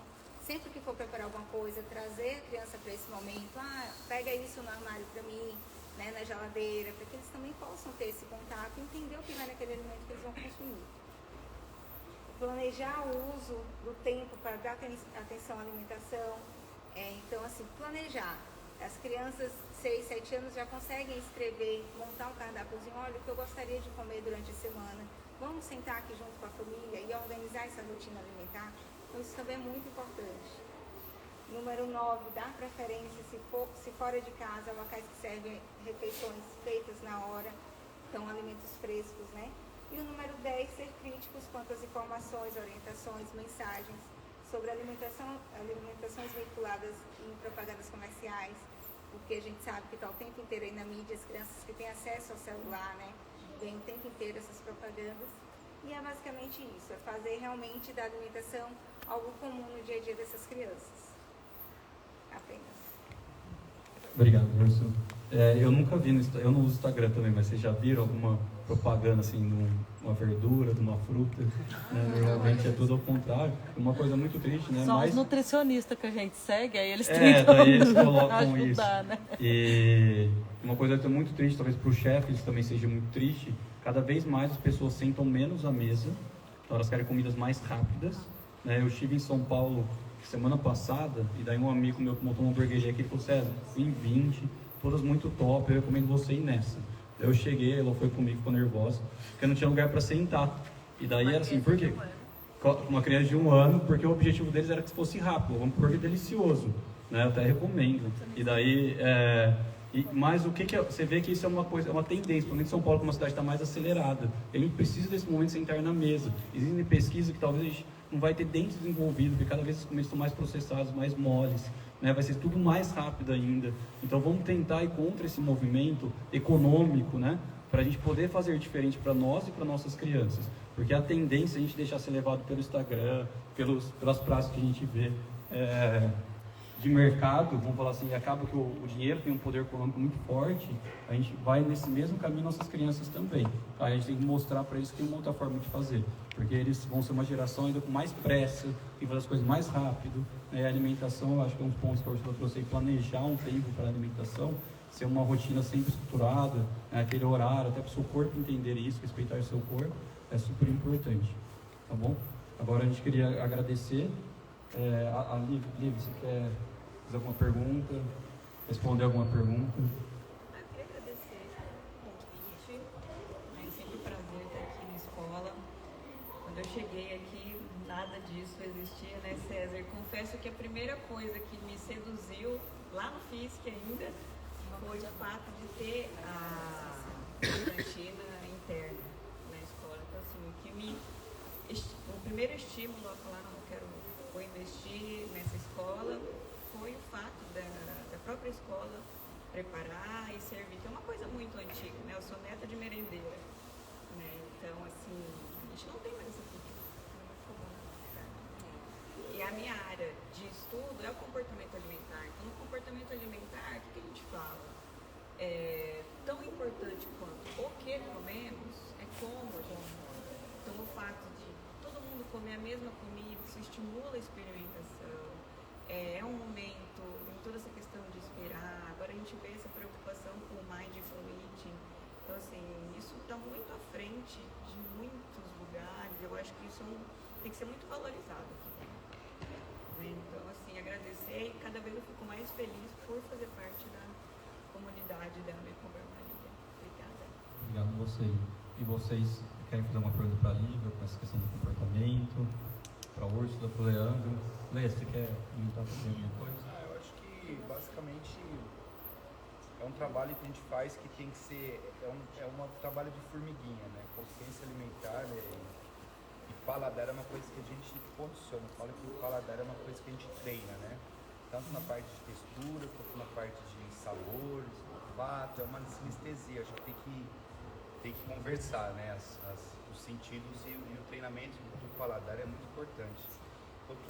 sempre que for preparar alguma coisa, trazer a criança para esse momento, pega isso no armário para mim, né, na geladeira, para que eles também possam ter esse contato e entender o que vai naquele alimento que eles vão consumir. Planejar o uso do tempo para dar atenção à alimentação, então assim, planejar. As crianças 6, 7 anos já conseguem escrever, montar um cardápiozinho, olha o que eu gostaria de comer durante a semana, vamos sentar aqui junto com a família e organizar essa rotina alimentar. Então isso também é muito importante. Número 9, dar preferência, se fora de casa, locais que servem refeições feitas na hora, então alimentos frescos, né? E o número 10, ser críticos quanto às informações, orientações, mensagens sobre alimentações veiculadas em propagandas comerciais, porque a gente sabe que está o tempo inteiro aí na mídia, as crianças que têm acesso ao celular, né? Vêm o tempo inteiro essas propagandas. E é basicamente isso, é fazer realmente da alimentação algo comum no dia a dia dessas crianças. Apenas. Obrigado, Urso. Eu nunca vi, eu não uso Instagram também, mas vocês já viram alguma propaganda assim de uma verdura, de uma fruta? Normalmente é tudo ao contrário. Uma coisa muito triste, né? Só mas... os nutricionistas que a gente segue, aí eles tentam daí eles colocam ajudar, isso. Né? E uma coisa que é muito triste, talvez para os chefes também seja muito triste, cada vez mais as pessoas sentam menos à mesa, então elas querem comidas mais rápidas. Né? Eu estive em São Paulo semana passada, e daí um amigo meu que montou uma hamburgueria aqui falou: César, fui em 20, todas muito top, eu recomendo você ir nessa. Daí eu cheguei, ela foi comigo, ficou nervosa, porque não tinha lugar para sentar. E daí era assim, por quê? Uma criança de 1 ano, porque o objetivo deles era que fosse rápido, um hambúrguer delicioso, né? Eu até recomendo. E daí, mas o que é, você vê que isso é uma coisa, é uma tendência, principalmente em São Paulo, que é uma cidade que está mais acelerada. Ele precisa desse momento de sentar na mesa. Existem pesquisas que talvez a gente não vai ter dentes desenvolvidos, porque cada vez os comidas estão mais processados, mais moles, né? Vai ser tudo mais rápido ainda. Então vamos tentar ir contra esse movimento econômico, né? Para a gente poder fazer diferente para nós e para nossas crianças. Porque a tendência é a gente deixar ser levado pelo Instagram, pelas práticas que a gente vê de mercado, vamos falar assim, acaba que o dinheiro tem um poder econômico muito forte, a gente vai nesse mesmo caminho nossas crianças também. A gente tem que mostrar para eles que tem uma outra forma de fazer, porque eles vão ser uma geração ainda com mais pressa, tem que fazer as coisas mais rápido. A alimentação, eu acho que é um ponto que a Ursula trouxe aí, planejar um tempo para a alimentação, ser uma rotina sempre estruturada, aquele horário, até para o seu corpo entender isso, respeitar o seu corpo, é super importante, tá bom? Agora a gente queria agradecer. A Liv, você quer fazer alguma pergunta? Responder alguma pergunta? Eu queria agradecer o convite. É sempre um prazer estar aqui na escola. Quando eu cheguei aqui, nada disso existia, né, César? Confesso que a primeira coisa que me seduziu, lá no FISC ainda, foi o fato de ter a cantina interna na escola. Então, assim, o primeiro estímulo a falar, não, vou investir nessa escola, foi o fato da própria escola preparar e servir, que é uma coisa muito antiga, né? Eu sou neta de merendeira, né? Então, assim, a gente não tem mais essa cultura, é muito comum. E a minha área de estudo é o comportamento alimentar. Então, no comportamento alimentar, o que a gente fala? Tão importante quanto o que comemos é como a gente come. Então, o fato de todo mundo comer a mesma comida, isso estimula a experimentação, é um momento, tem toda essa questão de esperar. Agora a gente vê essa preocupação com o mindful eating. Então, assim, isso está muito à frente de muitos lugares. Eu acho que isso tem que ser muito valorizado aqui. Então, assim, agradecer, e cada vez eu fico mais feliz por fazer parte da comunidade da Mecobar Maria. Obrigada. Obrigado a você. E vocês querem fazer uma pergunta para a Lívia, com essa questão do comportamento, para a Úrsula, para o Leandro? Leia, você quer comentar também alguma coisa? Eu acho que, basicamente, é um trabalho que a gente faz que tem que ser, é um trabalho de formiguinha, né? Consciência alimentar, né? E paladar é uma coisa que a gente condiciona. Eu falo que o paladar é uma coisa que a gente treina, né? Tanto na parte de textura, quanto na parte de sabores, olfato, é uma sinestesia. Acho que tem que conversar, né? Os sentidos e o treinamento do paladar é muito importante. Quanto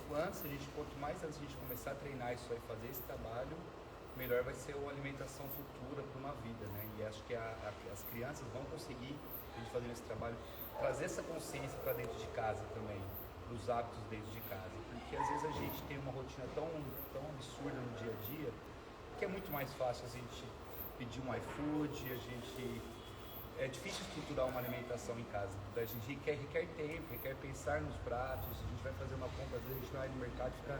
mais antes a gente começar a treinar isso aí, fazer esse trabalho, melhor vai ser a alimentação futura para uma vida, né? E acho que as crianças vão conseguir, a gente fazendo esse trabalho, trazer essa consciência para dentro de casa também. os hábitos dentro de casa. Porque às vezes a gente tem uma rotina tão absurda no dia a dia que é muito mais fácil a gente pedir um iFood, é difícil estruturar uma alimentação em casa. A gente requer tempo, requer pensar nos pratos. A gente vai fazer uma compra, às vezes a gente vai no mercado e fica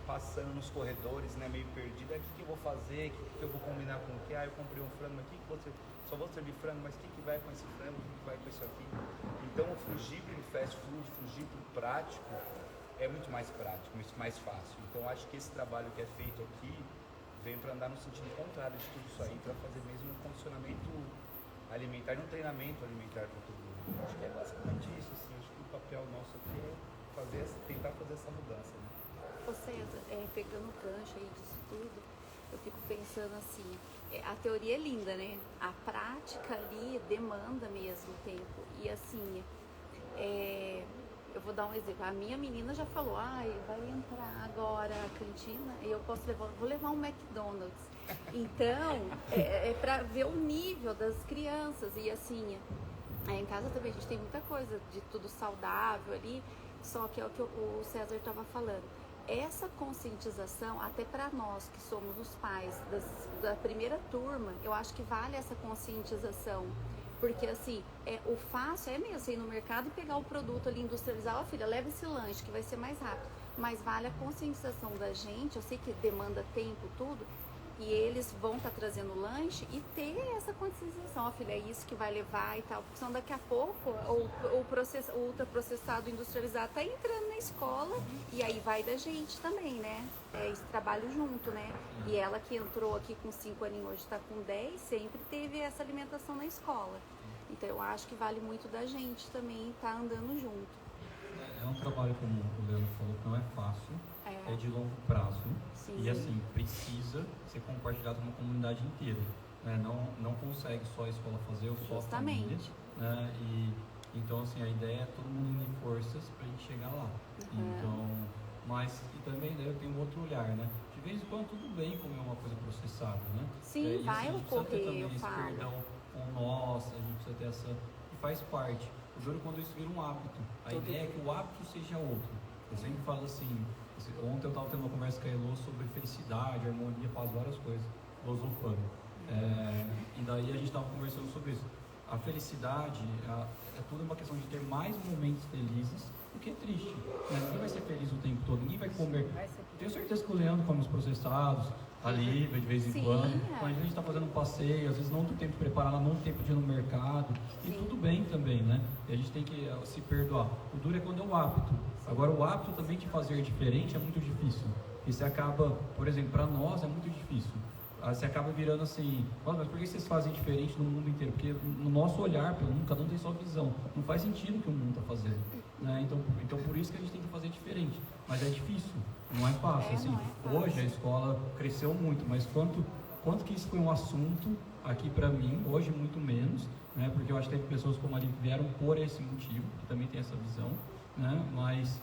passando nos corredores, né, meio perdido. O que eu vou fazer? O que eu vou combinar com o que? Eu comprei um frango aqui, só vou servir frango, mas o que vai com esse frango? O que vai com isso aqui? Então, fugir para o fast food, fugir para o prático, é muito mais prático, muito mais fácil. Então, acho que esse trabalho que é feito aqui vem para andar no sentido contrário de tudo isso aí, para fazer mesmo um condicionamento alimentar e um treinamento alimentar para todo mundo. Acho que é basicamente isso, assim. Acho que o papel nosso aqui é tentar fazer essa mudança, né? Ô César, pegando o gancho aí disso tudo, eu fico pensando assim, a teoria é linda, né? A prática ali demanda mesmo tempo. E assim, eu vou dar um exemplo. A minha menina já falou, vai entrar agora a cantina e eu vou levar um McDonald's. Então, é para ver o nível das crianças. E assim, em casa também a gente tem muita coisa de tudo saudável ali, só que é o que o César estava falando. Essa conscientização, até para nós que somos os pais da primeira turma, eu acho que vale essa conscientização. Porque assim, o fácil é mesmo ir no mercado e pegar o produto ali, industrializar, filha, leva esse lanche que vai ser mais rápido. Mas vale a conscientização da gente, eu sei que demanda tempo, tudo, e eles vão estar trazendo lanche e ter essa conscientização, filha, é isso que vai levar e tal, porque senão daqui a pouco o ultraprocessado industrializado está entrando na escola e aí vai da gente também, né? Esse trabalho junto, né? E ela que entrou aqui com 5 aninhos, hoje está com 10, sempre teve essa alimentação na escola. Então eu acho que vale muito da gente também estar andando junto. É um trabalho, como o Leandro falou, que não é fácil, é de longo prazo. Sim. E assim, precisa ser compartilhado com a comunidade inteira. Né? Não consegue só a escola fazer ou só a família. Né? Então assim, a ideia é todo mundo unir forças para a gente chegar lá. Então, mas e também eu tenho um outro olhar, né? De vez em quando tudo bem comer uma coisa processada, né? Sim, vai ocorrer, eu falo. Perdão com nós, a gente precisa ter essa... que faz parte. Eu juro quando isso vira um hábito. A ideia é que o hábito seja outro. Eu sempre falo assim, ontem eu estava tendo uma conversa com a Elô sobre felicidade, harmonia, paz, várias coisas, filosofando. E daí a gente estava conversando sobre isso. A felicidade é tudo uma questão de ter mais momentos felizes do que triste. Né? Ninguém vai ser feliz o tempo todo, ninguém vai comer. Tenho certeza que o Leandro come os processados, a Lívia de vez em quando. Quando a gente está fazendo um passeio, às vezes não tem tempo de preparar, não tem tempo de ir no mercado. E tudo bem também, né? E a gente tem que se perdoar. O duro é quando é o hábito. Agora, o hábito também de fazer diferente é muito difícil. E você acaba, por exemplo, para nós é muito difícil. Você acaba virando assim, mas por que vocês fazem diferente no mundo inteiro? Porque no nosso olhar pelo mundo, cada um tem sua visão. Não faz sentido o que o mundo está fazendo. Né? Então por isso que a gente tem que fazer diferente. Mas é difícil, não é fácil. Assim, hoje a escola cresceu muito, mas quanto que isso foi um assunto aqui para mim, hoje muito menos, né? Porque eu acho que teve pessoas como ali que vieram por esse motivo, que também tem essa visão, né? Mas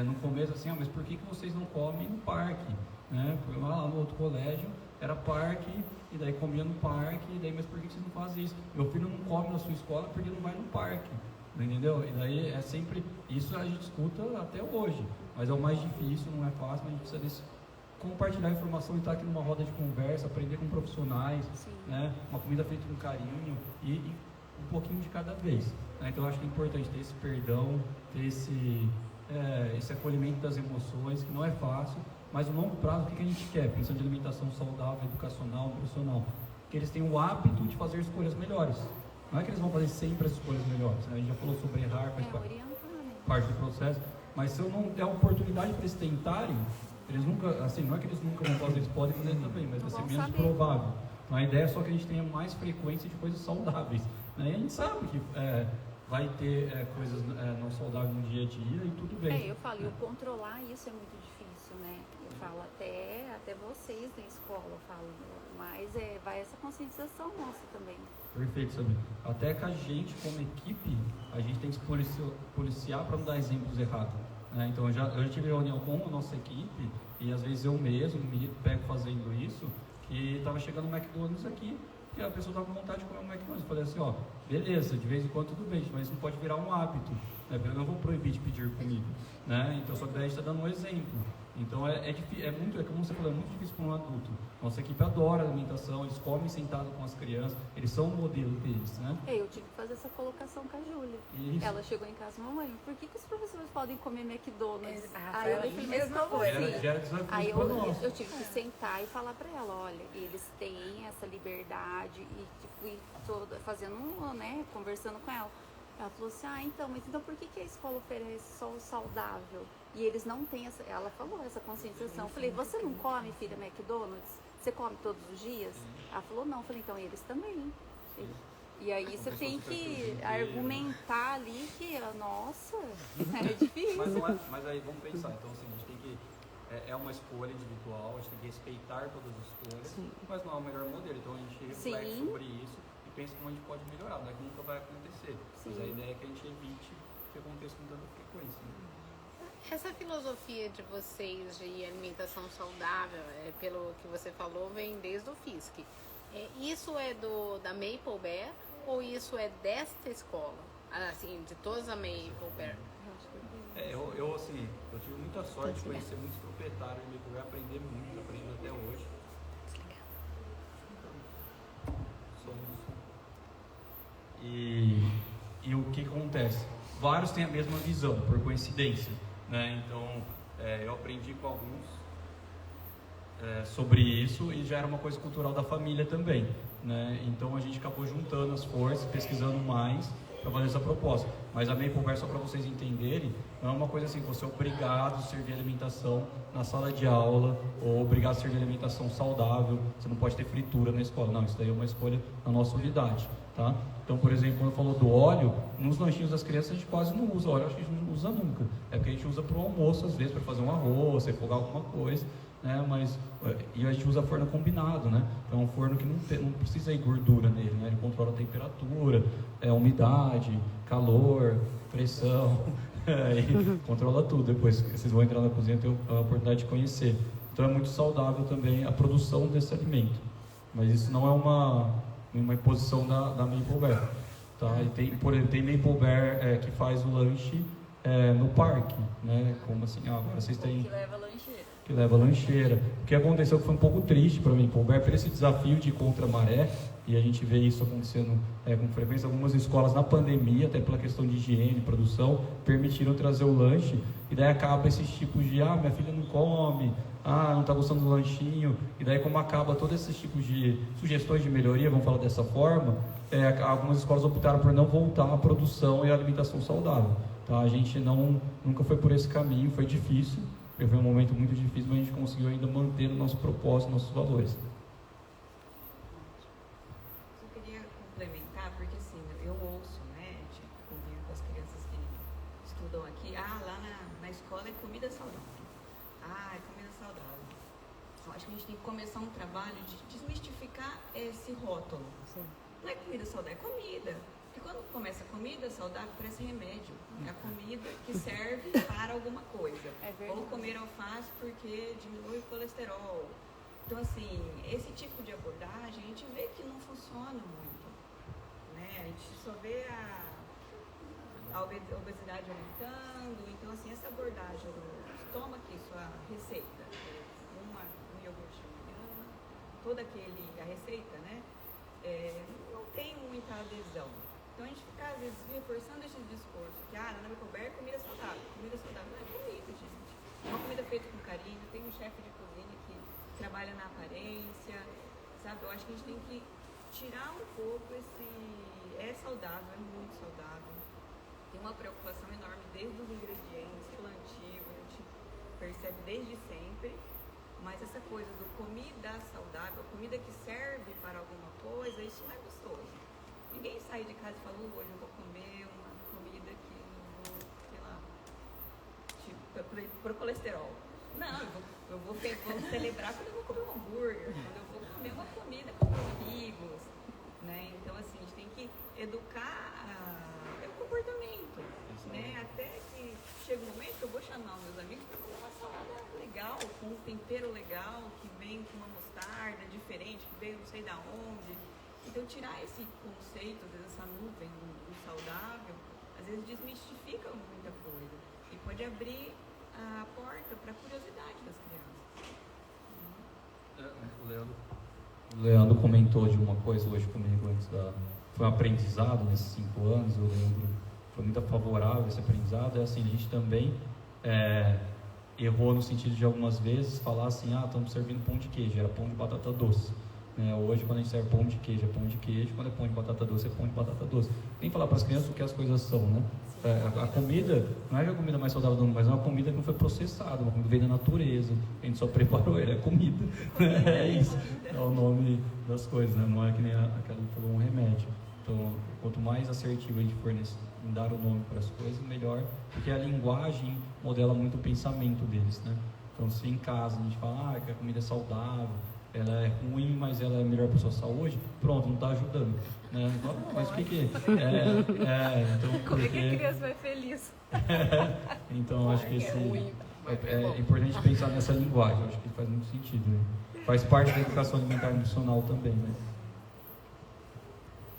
no começo assim, mas por que vocês não comem no parque? Né? Porque lá no outro colégio era parque, e daí comia no parque, e daí, mas por que vocês não fazem isso? Meu filho não come na sua escola porque não vai no parque, entendeu? E daí é sempre, isso a gente escuta até hoje, mas é o mais difícil, não é fácil, mas a gente precisa compartilhar a informação e estar aqui numa roda de conversa, aprender com profissionais, né? Uma comida feita com carinho e um pouquinho de cada vez. Né? Então eu acho que é importante ter esse perdão, ter esse acolhimento das emoções, que não é fácil. Mas no longo prazo, o que a gente quer? Pensando em alimentação saudável, educacional, nutricional, que eles tenham o hábito de fazer escolhas melhores. Não é que eles vão fazer sempre as escolhas melhores, né? A gente já falou sobre errar, faz parte do processo, mas se eu não der a oportunidade para eles tentarem, eles nunca, assim, não é que eles nunca vão fazer, eles podem fazer também, mas vai ser menos provável. A ideia é só que a gente tenha mais frequência de coisas saudáveis, né? E a gente sabe que vai ter coisas não saudáveis no dia a dia e tudo bem. Eu falo, e controlar isso é muito difícil, né? Eu falo até vocês na escola, eu falo, mas vai essa conscientização nossa também. Perfeito, Sabrina. Até que a gente, como equipe, a gente tem que se policiar para não dar exemplos errados. Né? Então, eu já tive reunião com a nossa equipe e às vezes eu mesmo me pego fazendo isso, que estava chegando no McDonald's aqui, porque a pessoa estava com vontade de comer um McDonald's. Eu falei assim, ó, beleza, de vez em quando tudo bem, mas isso não pode virar um hábito, né? Eu não vou proibir de pedir comida, né? Então, só que daí a gente está dando um exemplo. Então, é como você falou, é muito difícil para um adulto. Nossa equipe adora alimentação, eles comem sentado com as crianças, eles são o modelo deles, né? Eu tive que fazer essa colocação com a Júlia. Isso. Ela chegou em casa, mamãe, por que os professores podem comer McDonald's? Aí eu falei, mesma coisa. Já era desafio Aí para nós. eu tive que sentar e falar pra ela, olha, eles têm essa liberdade e fui toda fazendo, né, conversando com ela. Ela falou assim, então, mas então por que a escola oferece só o saudável? E eles não têm essa, ela falou, essa conscientização. Eu falei, você não come, filha, McDonald's? Você come todos os dias? Ela falou, não. Eu falei, então eles também. E aí você tem que argumentar ali que, nossa, é difícil. Mas aí vamos pensar, então assim, a gente tem que, é uma escolha individual, a gente tem que respeitar todas as escolhas, mas não é o melhor modelo, então a gente reflete sobre isso e pensa como a gente pode melhorar, não é que nunca vai acontecer, mas a ideia é que a gente evite que aconteça com tanta frequência. Né? Essa filosofia de vocês de alimentação saudável, pelo que você falou, vem desde o FISC. Isso é da Maple Bear ou isso é desta escola? Assim, de todas a Maple Bear? Eu tive muita sorte de conhecer muitos proprietários de Maple Bear, aprender muito, aprendo até hoje. E o que acontece? Vários têm a mesma visão, por coincidência, né? Então, eu aprendi com alguns sobre isso e já era uma coisa cultural da família também, né? Então a gente acabou juntando as forças, pesquisando mais para fazer essa proposta. Mas a Maple Bear, só para vocês entenderem, não é uma coisa assim que você é obrigado a servir alimentação na sala de aula ou obrigado a servir alimentação saudável, você não pode ter fritura na escola. Não, isso daí é uma escolha na nossa unidade, tá? Então, por exemplo, quando falou do óleo, nos lanchinhos das crianças a gente quase não usa óleo, acho que a gente não usa nunca. É porque a gente usa para o almoço, às vezes, para fazer um arroz, refogar alguma coisa, né? E a gente usa forno combinado, né? Então é um forno que não precisa ir gordura nele, né? Ele controla a temperatura, umidade, calor, pressão, e controla tudo. Depois que vocês vão entrar na cozinha, ter a oportunidade de conhecer. Então é muito saudável também a produção desse alimento. Mas isso não é uma imposição da Maple Bear, tá? E tem Maple Bear que faz o lanche no parque, né? Como assim? Agora vocês têm... Que leva lancheira. O que aconteceu que foi um pouco triste para mim, Bear, por esse desafio de ir contra a maré, e a gente vê isso acontecendo com frequência. Algumas escolas na pandemia, até pela questão de higiene, produção, permitiram trazer o lanche, e daí acaba esses tipos de, minha filha não come, não está gostando do lanchinho, e daí como acaba todos esses tipos de sugestões de melhoria, vamos falar dessa forma, algumas escolas optaram por não voltar à produção e à alimentação saudável. Tá? A gente nunca foi por esse caminho, foi difícil. Foi um momento muito difícil, mas a gente conseguiu ainda manter o nosso propósito, nossos valores. Eu queria complementar, porque assim, eu ouço, né, convivo com as crianças que estudam aqui, lá na escola é comida saudável. É comida saudável. Então, acho que a gente tem que começar um trabalho de desmistificar esse rótulo. Sim. Não é comida saudável, é comida. Porque quando começa comida saudável, parece remédio. É a comida que serve para alguma coisa. Ou comer alface porque diminui o colesterol. Então, assim, esse tipo de abordagem, a gente vê que não funciona muito. Né? A gente só vê a obesidade aumentando. Então, assim, essa abordagem toma aqui sua receita. Um iogurte de manhã, toda a receita, né? Não tem muita adesão. Então a gente fica, às vezes, reforçando esse discurso que, na Maple Bear é comida saudável. Comida saudável não é comida, gente. É uma comida feita com carinho, tem um chefe de cozinha que trabalha na aparência, sabe? Eu acho que a gente tem que tirar um pouco é saudável, é muito saudável. Tem uma preocupação enorme desde os ingredientes, plantio, a gente percebe desde sempre. Mas essa coisa do comida saudável, comida que serve para alguma coisa, isso não é gostoso. Ninguém sai de casa e fala, hoje eu vou comer uma comida que não vou, sei lá, pro colesterol. Não, eu vou celebrar quando eu vou comer um hambúrguer, quando eu vou comer uma comida com meus amigos, né? Então, assim, a gente tem que educar o comportamento, né? Até que chega um momento que eu vou chamar os meus amigos para comer uma salada legal, com um tempero legal, que vem com uma mostarda diferente, que veio não sei da onde. Então, tirar esse conceito, às vezes essa nuvem do saudável, às vezes desmistifica muita coisa e pode abrir a porta para a curiosidade das crianças. O Leandro comentou de uma coisa hoje comigo antes foi um aprendizado nesses 5 anos, eu lembro, foi muito favorável esse aprendizado. É assim, a gente também errou no sentido de algumas vezes falar assim, estamos servindo pão de queijo, era pão de batata doce. Hoje, quando a gente serve pão de queijo, é pão de queijo, quando é pão de batata doce, é pão de batata doce. Tem que falar para as crianças o que as coisas são, né? A comida, não é a comida mais saudável do mundo, mas é uma comida que não foi processada, uma comida que veio da natureza, a gente só preparou, ela é comida, né? É isso, é o nome das coisas, né? Não é que nem aquela que falou um remédio. Então, quanto mais assertivo a gente for em dar o nome para as coisas, melhor, porque a linguagem modela muito o pensamento deles, né? Então, se em casa a gente fala que a comida é saudável, ela é ruim, mas ela é melhor para a sua saúde, pronto, não está ajudando, né? Mas o que então, como é que a criança vai feliz? Então, acho que é importante pensar nessa linguagem, acho que faz muito sentido, né? Faz parte da educação alimentar e nutricional também, né?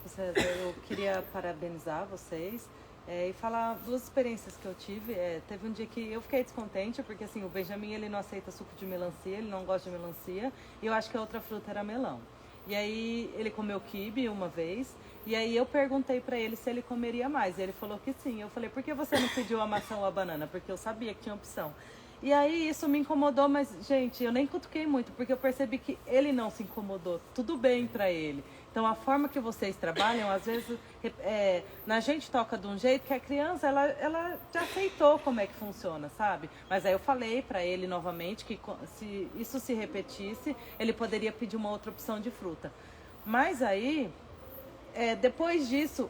César, eu queria parabenizar vocês e falar 2 experiências que eu tive. Teve um dia que eu fiquei descontente, porque assim, o Benjamin ele não aceita suco de melancia, ele não gosta de melancia, e eu acho que a outra fruta era melão. E aí ele comeu quibe uma vez, e aí eu perguntei pra ele se ele comeria mais, e ele falou que sim. Eu falei, por que você não pediu a maçã ou a banana? Porque eu sabia que tinha opção. E aí isso me incomodou, mas gente, eu nem cutuquei muito, porque eu percebi que ele não se incomodou, tudo bem pra ele. Então a forma que vocês trabalham, às vezes na gente toca de um jeito que a criança ela já aceitou como é que funciona, sabe? Mas aí eu falei para ele novamente que se isso se repetisse, ele poderia pedir uma outra opção de fruta. Mas aí, depois disso,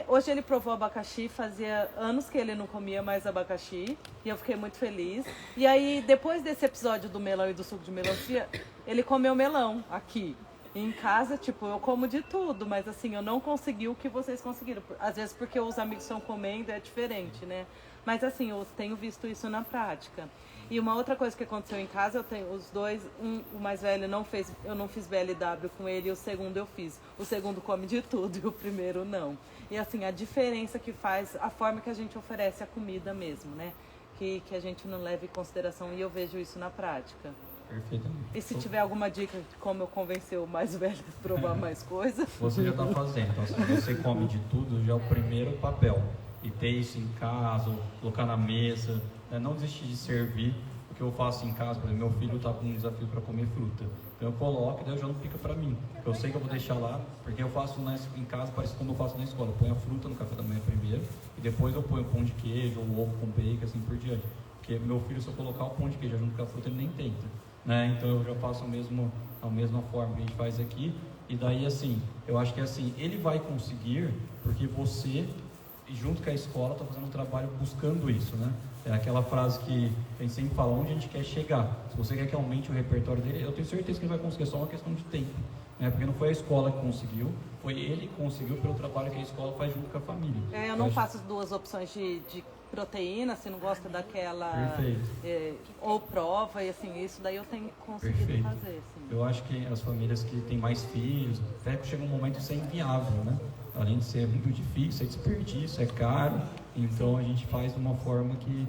hoje ele provou abacaxi, fazia anos que ele não comia mais abacaxi, e eu fiquei muito feliz. E aí, depois desse episódio do melão e do suco de melancia, ele comeu melão aqui. Em casa, tipo, eu como de tudo, mas assim, eu não consegui o que vocês conseguiram. Às vezes porque os amigos estão comendo é diferente, né? Mas assim, eu tenho visto isso na prática. E uma outra coisa que aconteceu em casa, eu tenho os dois, o mais velho não fez, eu não fiz BLW com ele, e o segundo eu fiz. O segundo come de tudo e o primeiro não. E assim, a diferença que faz, a forma que a gente oferece a comida mesmo, né? Que a gente não leva em consideração, e eu vejo isso na prática. Perfeitamente. E se tiver alguma dica de como eu convencer o mais velho a provar mais coisas? Você já está fazendo. Então, se você come de tudo, já é o primeiro papel. E ter isso em casa, colocar na mesa, né? Não desistir de servir. O que eu faço em casa, por exemplo, meu filho está com um desafio para comer fruta. Então eu coloco e daí já não fica para mim. Eu sei que eu vou deixar lá, porque eu faço em casa, parece como eu faço na escola. Eu ponho a fruta no café da manhã primeiro, e depois eu ponho pão de queijo, ou ovo com bacon, assim por diante. Porque meu filho, se eu colocar o pão de queijo junto com a fruta, ele nem tenta. Né? Então eu já faço a mesma forma que a gente faz aqui, e daí assim, eu acho que assim, ele vai conseguir, porque você, junto com a escola, está fazendo um trabalho buscando isso, né? É aquela frase que a gente sempre fala, onde a gente quer chegar. Se você quer que aumente o repertório dele, eu tenho certeza que ele vai conseguir, é só uma questão de tempo, né? Porque não foi a escola que conseguiu, foi ele que conseguiu pelo trabalho que a escola faz junto com a família. Eu não faço 2 opções de proteína, se não gosta daquela ou prova, e assim, isso daí eu tenho conseguido fazer. Assim. Eu acho que as famílias que têm mais filhos, até que chega um momento que isso é inviável, né? Além de ser muito difícil, é desperdício, é caro, então a gente faz de uma forma que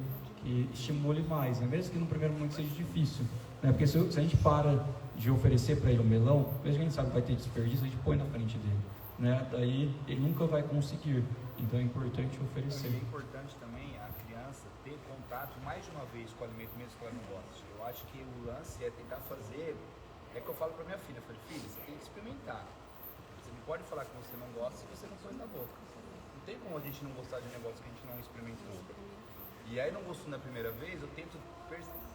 estimule mais, né? Mesmo que no primeiro momento seja difícil, né? Porque se a gente para de oferecer para ele um melão, mesmo que a gente sabe que vai ter desperdício, a gente põe na frente dele, né? Daí ele nunca vai conseguir, então é importante oferecer. É importante também a criança ter contato mais de uma vez com o alimento mesmo que ela não gosta. Eu acho que o lance é tentar fazer, é que eu falo para minha filha, eu falo, filha, você tem que experimentar. Você não pode falar que você não gosta se você não pôs na boca. Não tem como a gente não gostar de um negócio que a gente não experimentou. E aí não gostou na primeira vez, eu tento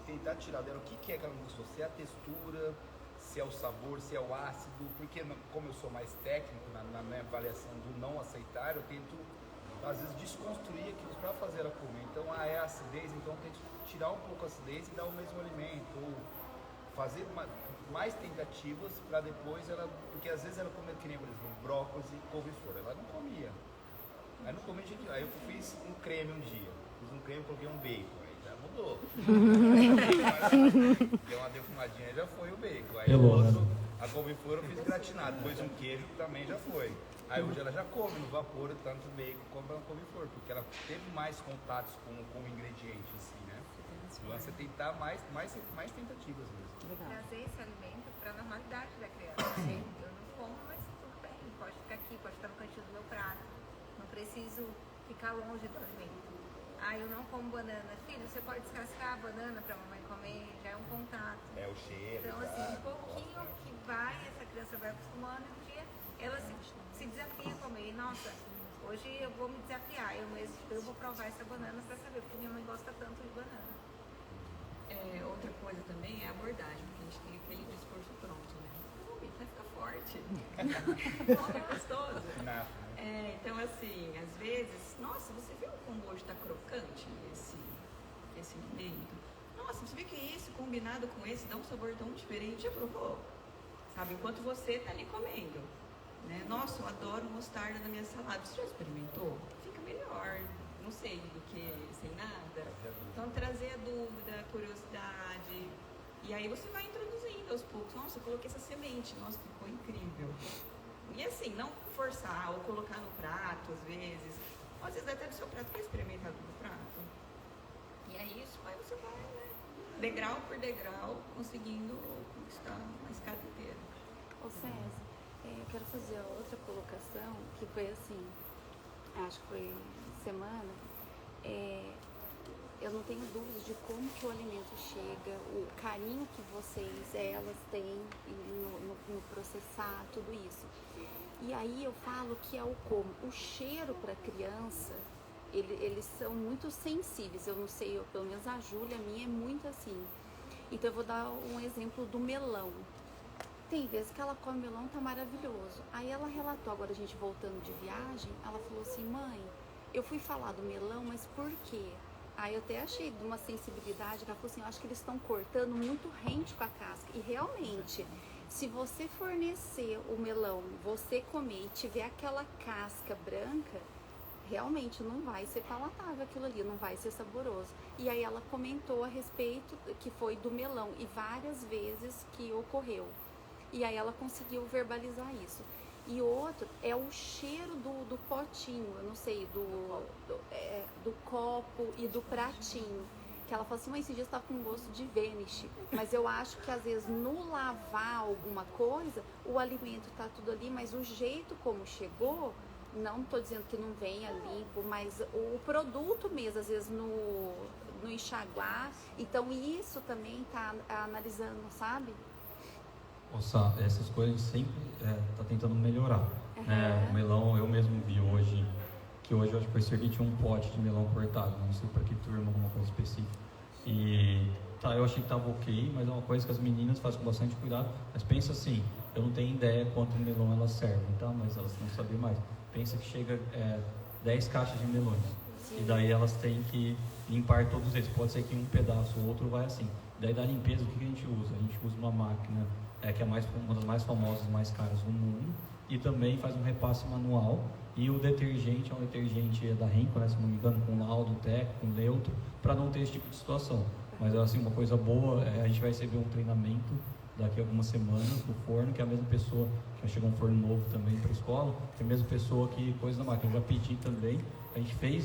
tentar tirar dela o que é que ela não gostou, se é a textura, se é o sabor, se é o ácido, porque como eu sou mais técnico na minha avaliação do não aceitar, eu tento às vezes desconstruir aquilo para fazer ela comer. Então é a acidez, então eu tento tirar um pouco a acidez e dar o mesmo alimento, ou fazer mais tentativas para depois ela, porque às vezes ela comia, que nem por exemplo, brócolis e couve-flor, ela não comia. Aí não comia de jeito. Aí eu fiz um creme um dia, fiz um creme, coloquei um bacon, aí já mudou. Deu uma defumadinha, já foi o bacon. Aí o outro, a couve-flor eu fiz gratinado, depois um queijo também já foi. Aí hoje ela já come no vapor, tanto bacon como a couve-flor, porque ela teve mais contatos com o ingrediente em si, né? O lance é tentar mais tentativas mesmo. Trazer esse alimento para a normalidade da criança. Eu não como, mas tudo bem, pode ficar aqui, pode ficar no cantinho do meu prato. Não preciso ficar longe do alimento. Ah, eu não como banana. Filho, você pode descascar a banana para a mamãe comer, já é um contato. É o cheiro. Então, assim, um pouquinho que vai, essa criança vai acostumando e um dia ela se desafia a comer. Nossa, hoje eu vou me desafiar, eu vou provar essa banana para saber, porque minha mãe gosta tanto de banana. Outra coisa também é a abordagem, porque a gente tem aquele discurso pronto, né? Vai ficar forte. Não é gostoso. Então, assim, às vezes, nossa, você viu como hoje está crocante esse alimento? Nossa, você viu que esse combinado com esse dá um sabor tão diferente? Já provou? Sabe, enquanto você está ali comendo. Né? Nossa, eu adoro mostarda na minha salada. Você já experimentou? Fica melhor, não sei, do que sem nada. Então, trazer a dúvida, a curiosidade. E aí você vai introduzindo aos poucos. Nossa, eu coloquei essa semente. Nossa, ficou incrível. E assim, não forçar ou colocar no prato, às vezes. Ou às vezes até do seu prato, quer experimentar do prato. E aí isso aí você vai, né? Degrau por degrau, conseguindo conquistar a escada inteira. Ô César, eu quero fazer outra colocação, que foi assim, acho que foi semana, eu não tenho dúvidas de como que o alimento chega, o carinho que elas têm no processar, tudo isso. E aí eu falo que é o como. O cheiro para a criança, eles são muito sensíveis. Eu não sei, pelo menos a Júlia, a minha, é muito assim. Então eu vou dar um exemplo do melão. Tem vezes que ela come melão, tá maravilhoso. Aí ela relatou, agora a gente voltando de viagem, ela falou assim, mãe, eu fui falar do melão, mas por quê? Aí eu até achei de uma sensibilidade, ela falou assim, eu acho que eles estão cortando muito rente com a casca. E realmente, se você fornecer o melão, você comer e tiver aquela casca branca, realmente não vai ser palatável aquilo ali, não vai ser saboroso. E aí ela comentou a respeito que foi do melão e várias vezes que ocorreu. E aí ela conseguiu verbalizar isso. E outro é o cheiro do potinho, eu não sei, do copo e do pratinho. Que ela falou assim, mas esse dia estava com gosto de Vanish. Mas eu acho que às vezes no lavar alguma coisa, o alimento está tudo ali, mas o jeito como chegou, não estou dizendo que não venha limpo, mas o produto mesmo, às vezes no enxaguar. Então isso também está analisando, sabe? Nossa, essas coisas sempre tá tentando melhorar. O melão, eu mesmo vi hoje, que hoje eu acho que foi servido um pote de melão cortado, não sei para que turma, alguma coisa específica. E eu achei que tava ok, mas é uma coisa que as meninas fazem com bastante cuidado. Mas pensa assim, eu não tenho ideia quanto melão elas servem, tá? Mas elas não sabem mais. Pensa que chega 10 caixas de melões. Sim. E daí elas têm que limpar todos eles. Pode ser que um pedaço ou outro vai assim. Daí da limpeza, o que a gente usa? A gente usa uma máquina que é uma das mais famosas, mais caras do mundo, e também faz um repasse manual. E o detergente é um detergente da Renko, né, se não me engano, com laudo técnico, com neutro, para não ter esse tipo de situação. Mas assim, uma coisa boa, a gente vai receber um treinamento daqui a algumas semanas do forno, que é a mesma pessoa, que chegou um forno novo também para a escola, que é a mesma pessoa que pôs na máquina. Eu já pedi também, a gente fez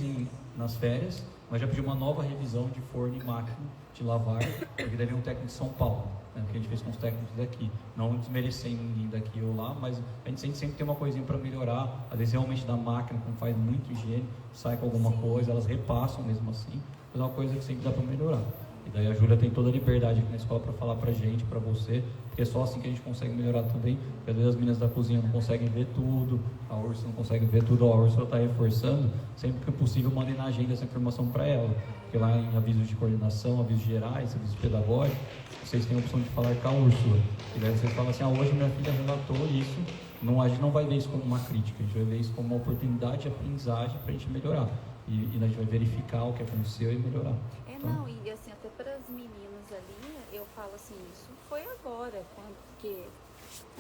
nas férias, mas já pedi uma nova revisão de forno e máquina de lavar, porque deve um técnico de São Paulo, né, que a gente fez com os técnicos daqui, não desmerecendo ninguém daqui ou lá, mas a gente sempre tem uma coisinha para melhorar. Às vezes realmente da máquina, como faz muito higiene, sai com alguma coisa, elas repassam mesmo assim, mas é uma coisa que sempre dá para melhorar. E daí a Júlia tem toda a liberdade aqui na escola para falar pra gente, para você, porque é só assim que a gente consegue melhorar também. Porque às vezes as meninas da cozinha não conseguem ver tudo, a Úrsula não consegue ver tudo, a Úrsula está reforçando, sempre que é possível mandem na agenda essa informação para ela. Porque lá em avisos de coordenação, avisos gerais, avisos pedagógicos, vocês têm a opção de falar com a Úrsula. E daí vocês falam assim, hoje minha filha relatou isso, a gente não vai ver isso como uma crítica, a gente vai ver isso como uma oportunidade de aprendizagem para a gente melhorar. E a gente vai verificar o que aconteceu e melhorar. Não, e assim, até para as meninas ali, eu falo assim, isso foi agora, porque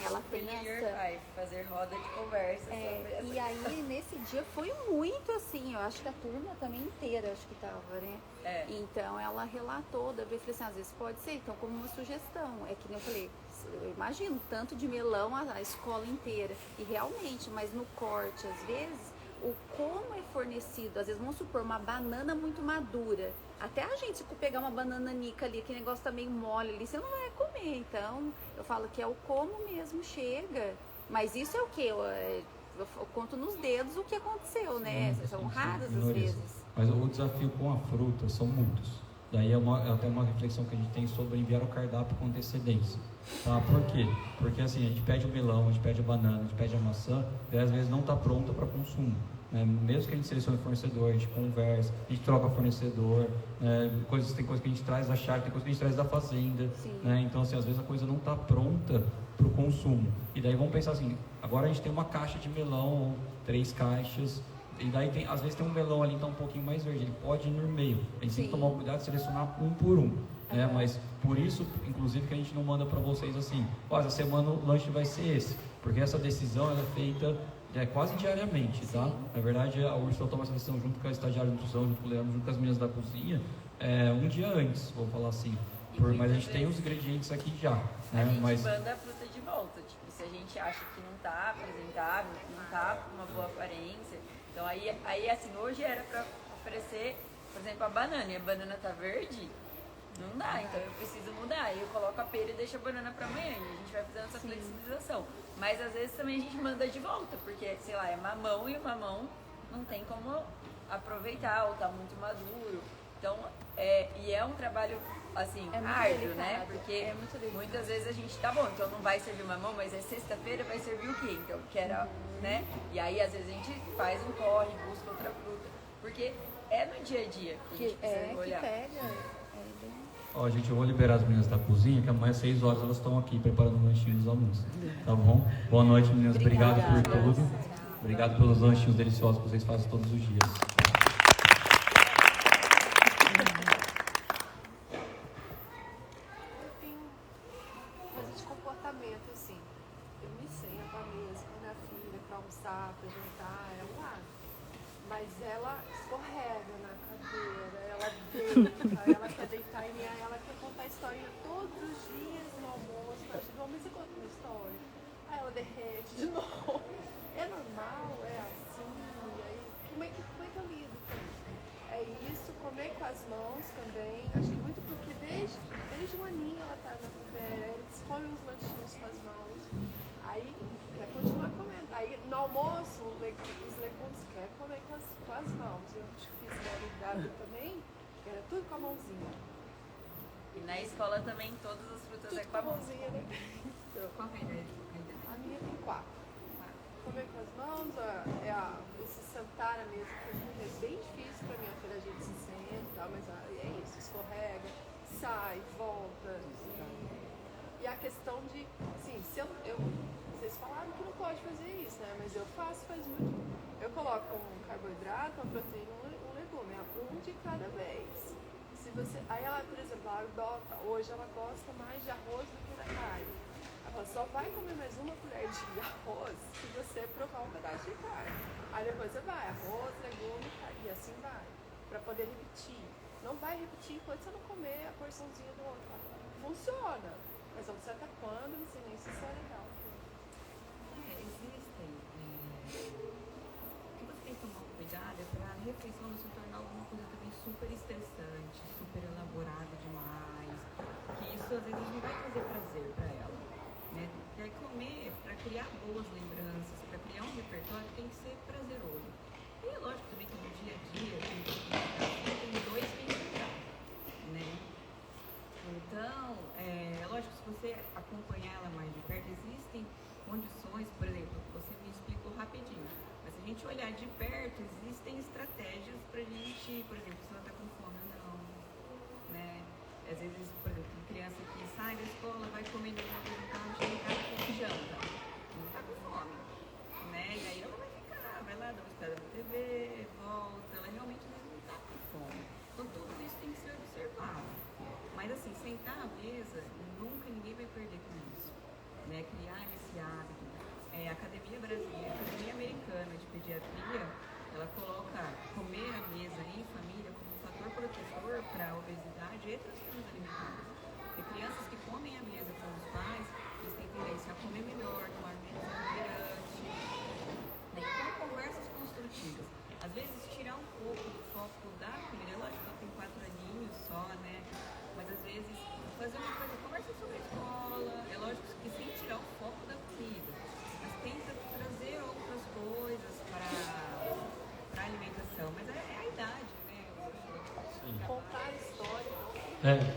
Ela tem essa... fazer roda de conversa sobre essa. E aí, nesse dia, foi muito assim, eu acho que a turma também inteira, acho que tava, né? Então, ela relatou, da vez, falei assim, às vezes pode ser, então, como uma sugestão. É que nem eu falei, eu imagino, tanto de melão a escola inteira. E realmente, mas no corte, às vezes, o como é fornecido, às vezes, vamos supor, uma banana muito madura. Até a gente, se pegar uma banana nica ali, que negócio tá meio mole ali, você não vai comer. Então, eu falo que é o como mesmo chega. Mas isso é o quê? Eu conto nos dedos o que aconteceu, né? São raras as vezes. Mas o desafio com a fruta são muitos. Daí é até uma reflexão que a gente tem sobre enviar o cardápio com antecedência. Tá? Por quê? Porque assim, a gente pede o melão, a gente pede a banana, a gente pede a maçã, e às vezes não está pronta para consumo. Mesmo que a gente selecione fornecedor, a gente conversa, a gente troca fornecedor, tem coisas que a gente traz da chácara, tem coisas que a gente traz da fazenda, então assim, às vezes a coisa não está pronta para o consumo. E daí vamos pensar assim, agora a gente tem uma caixa de melão, ou 3 caixas, e daí às vezes tem um melão ali que está um pouquinho mais verde, ele pode ir no meio, a gente tem que tomar cuidado de selecionar um por um. Mas por isso, inclusive, que a gente não manda para vocês assim, essa semana o lanche vai ser esse, porque essa decisão ela é feita quase diariamente, tá? Na verdade, a Úrsula toma essa decisão junto com a estagiária de nutrição, junto com o Leandro, junto com as meninas da cozinha, um dia antes, vou falar assim. Mas a gente tem os ingredientes aqui já. A gente manda a fruta de volta, tipo, se a gente acha que não tá apresentável, que não tá com uma boa aparência. Então aí assim, hoje era para oferecer, por exemplo, a banana, e a banana tá verde, não dá, então eu preciso mudar. Aí eu coloco a pera e deixo a banana para amanhã, e a gente vai fazendo essa flexibilização. Mas às vezes também a gente manda de volta, porque, sei lá, é mamão e o mamão não tem como aproveitar, ou tá muito maduro. Então, e é um trabalho, assim, árduo, né? Porque muitas vezes a gente, tá bom, então não vai servir mamão, mas é sexta-feira, vai servir o quê? Então, que era, né? E aí, às vezes, a gente faz um corre, busca outra fruta, porque é no dia a dia que a gente precisa olhar. Que pega. Ó, gente, eu vou liberar as meninas da cozinha, que amanhã às 6 horas elas estão aqui preparando o lanchinho dos alunos. Tá bom? Boa noite, meninas. Obrigado por tudo. Obrigado pelos lanchinhos deliciosos que vocês fazem todos os dias. Eu tenho coisa de comportamento, assim. Eu me sento à mesa com a minha filha para almoçar, para jantar, é um lado. Mas ela escorrega na cadeira, ela deita, ela quer deitar em mim, ela quer contar historinha todos os dias no almoço. Mas você conta uma história, aí ela derrete de novo. É normal, é assim, e aí como é que eu lido com isso? É isso, comer com as mãos também, acho que muito porque desde um aninho ela tá na primeira, eles comem os lanchinhos com as mãos, aí quer continuar comendo. Aí no almoço, os legumes quer comer com as mãos. Eu fiz realidade também, que era tudo com a mãozinha. E na escola também todas as frutas Tudo com a mãozinha, né? Qual que é a ideia? A minha tem 4. Comer com as mãos, esse sentar à mesa é bem difícil pra mim, a gente se senta e tal, mas é isso, escorrega, sai, volta. E a questão de, assim, vocês falaram que não pode fazer isso, né? Mas eu faço, faz muito. Eu coloco um carboidrato, uma proteína, um legume, um de cada vez. Aí ela, por exemplo, hoje ela gosta mais de arroz do que da carne. Ela só vai comer mais uma colher de arroz se você provar um pedaço de carne. Aí depois você vai, arroz, legume, carne, e assim vai. Pra poder repetir. Não vai repetir enquanto você não comer a porçãozinha do outro. Funciona. Mas você até quando, não sei nem se isso é legal. Existem. O que você tem que tomar cuidado é para a refeição não se tornar alguma coisa também super estressante, super elaborada demais. Que isso às vezes não vai trazer prazer para ela. Né? Porque comer, para criar boas lembranças, para criar um repertório, tem que ser prazeroso. E é lógico também que no dia a dia tem 2 que entrar, né? Então, é lógico, se você acompanhar ela mais de perto, existem condições, por exemplo, você me explicou rapidinho, mas se a gente olhar de perto, existem estratégias pra gente, por exemplo, se ela tá com fome ou não, né? Às vezes, por exemplo, tem criança que sai da escola, vai comer no jantar, chega em casa e janta, não tá com fome, né? E aí ela vai ficar, vai lá, dá uma espiada na TV, volta, ela realmente não tá com fome. Então tudo isso tem que ser observado. Mas assim, sentar à mesa, nunca ninguém vai perder com isso, né? Criar esse transalimentares. Tem crianças que comem à mesa com os pais, eles têm tendência a comer melhor, tomar menos refrigerante. Né? Então, conversas construtivas. Às vezes, tirar um pouco do foco da comida. É lógico que ela tem 4 aninhos só, né? Mas às vezes, fazer uma coisa, conversa sobre a escola. É lógico que sem tirar o foco da comida. Mas tenta trazer outras coisas para a alimentação. Mas é a idade, né? Contar história.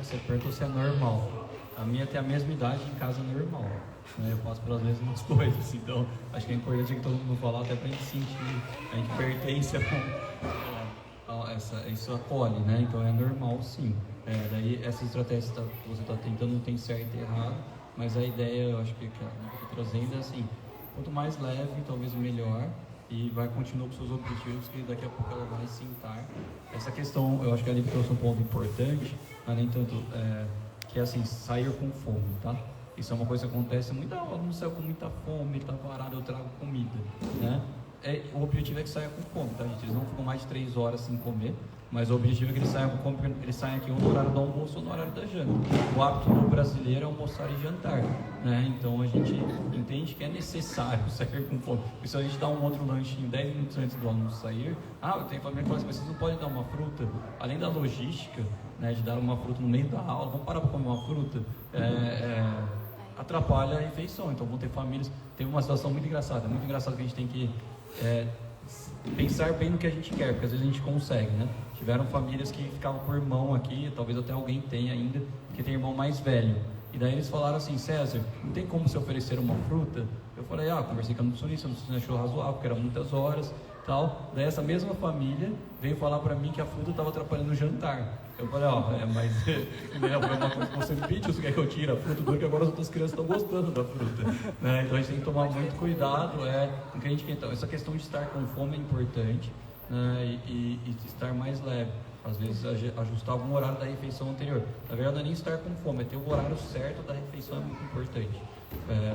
Você perguntou se é normal. A minha tem a mesma idade em casa normal. Né? Eu passo pelas mesmas coisas. Então, acho que é importante que todo mundo falar até pra gente sentir. A gente pertence isso acolhe, né? Então é normal sim. Daí essa estratégia que você está tentando não tem certo e errado, mas a ideia, eu acho que eu estou trazendo é assim, quanto mais leve, talvez melhor, e vai continuar com seus objetivos, que daqui a pouco ela vai sentar. Essa questão, eu acho que a Lívia trouxe um ponto importante, mas nem tanto, que é assim, sair com fome, tá? Isso é uma coisa que acontece muito, não saiu com muita fome, tá parado, eu trago comida, né? O objetivo é que saia com fome, tá, gente? Eles não ficam mais de 3 horas sem comer, mas o objetivo é que eles saiam com fome, porque eles saem aqui ou no horário do almoço ou no horário da janta. O hábito do brasileiro é almoçar e jantar, né? Então a gente entende que é necessário sair com fome. Porque se a gente dá um outro lanchinho 10 minutos antes do almoço sair, eu tenho família que fala assim, mas vocês não podem dar uma fruta? Além da logística, né, de dar uma fruta no meio da aula, vamos parar para comer uma fruta? Atrapalha a refeição. Então vão ter famílias, tem uma situação muito engraçada que a gente tem que pensar bem no que a gente quer, porque às vezes a gente consegue, né? Tiveram famílias que ficavam com irmão aqui, talvez até alguém tenha ainda, que tem irmão mais velho. E daí eles falaram assim, César, não tem como se oferecer uma fruta? Eu falei, conversei com a nutricionista achou razoável, porque era muitas horas, tal. Daí essa mesma família veio falar pra mim que a fruta estava atrapalhando o jantar. Eu falei, mas foi uma coisa que você me pediu, você quer que eu tire a fruta, porque agora as outras crianças estão gostando da fruta, né? Então a gente tem que tomar muito cuidado, com que a gente quer. Então, essa questão de estar com fome é importante, né? E estar mais leve. Às vezes ajustar algum horário da refeição anterior. Na verdade não é nem estar com fome, é ter o horário certo da refeição, é muito importante.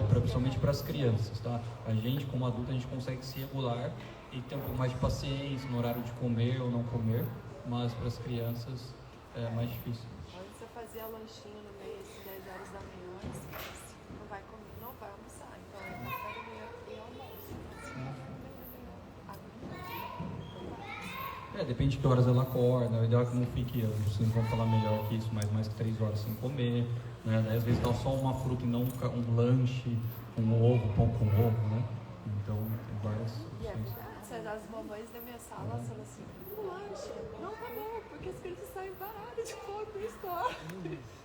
Principalmente para as crianças, tá? A gente como adulto a gente consegue se regular e ter um pouco mais de paciência no horário de comer ou não comer, mas para as crianças é mais difícil. Antes você fazia lanchinho no meio, 10 horas da manhã, não vai comer, não vai almoçar. Então é café da manhã e almoço. Depende de que horas ela acorda, o ideal é que não fique, vocês vão falar melhor que isso, mais que 3 horas sem comer, né? Daí, às vezes dá só uma fruta e não um lanche, um ovo, pão com ovo, né? Então tem várias opções. As mamães da minha sala falam assim, o lanche não tá bom, porque as crianças saem paradas de fome da escola.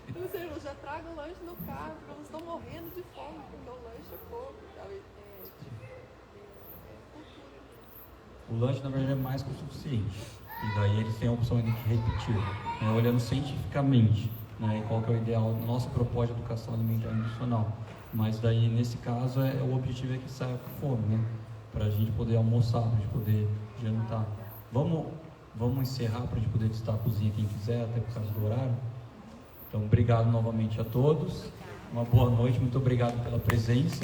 Então, assim, eu já trago o lanche no carro, porque elas estão morrendo de fome, porque o lanche é pouco. O lanche, na verdade, é mais que o suficiente. E daí eles têm a opção de repetir, né, olhando cientificamente, né, e qual que é o ideal, nossa proposta de educação alimentar e nutricional. Mas daí, nesse caso, o objetivo é que saia com fome, né? Para a gente poder almoçar, para a gente poder jantar. Vamos encerrar para a gente poder testar a cozinha quem quiser, até por causa do horário. Então, obrigado novamente a todos. Uma boa noite, muito obrigado pela presença.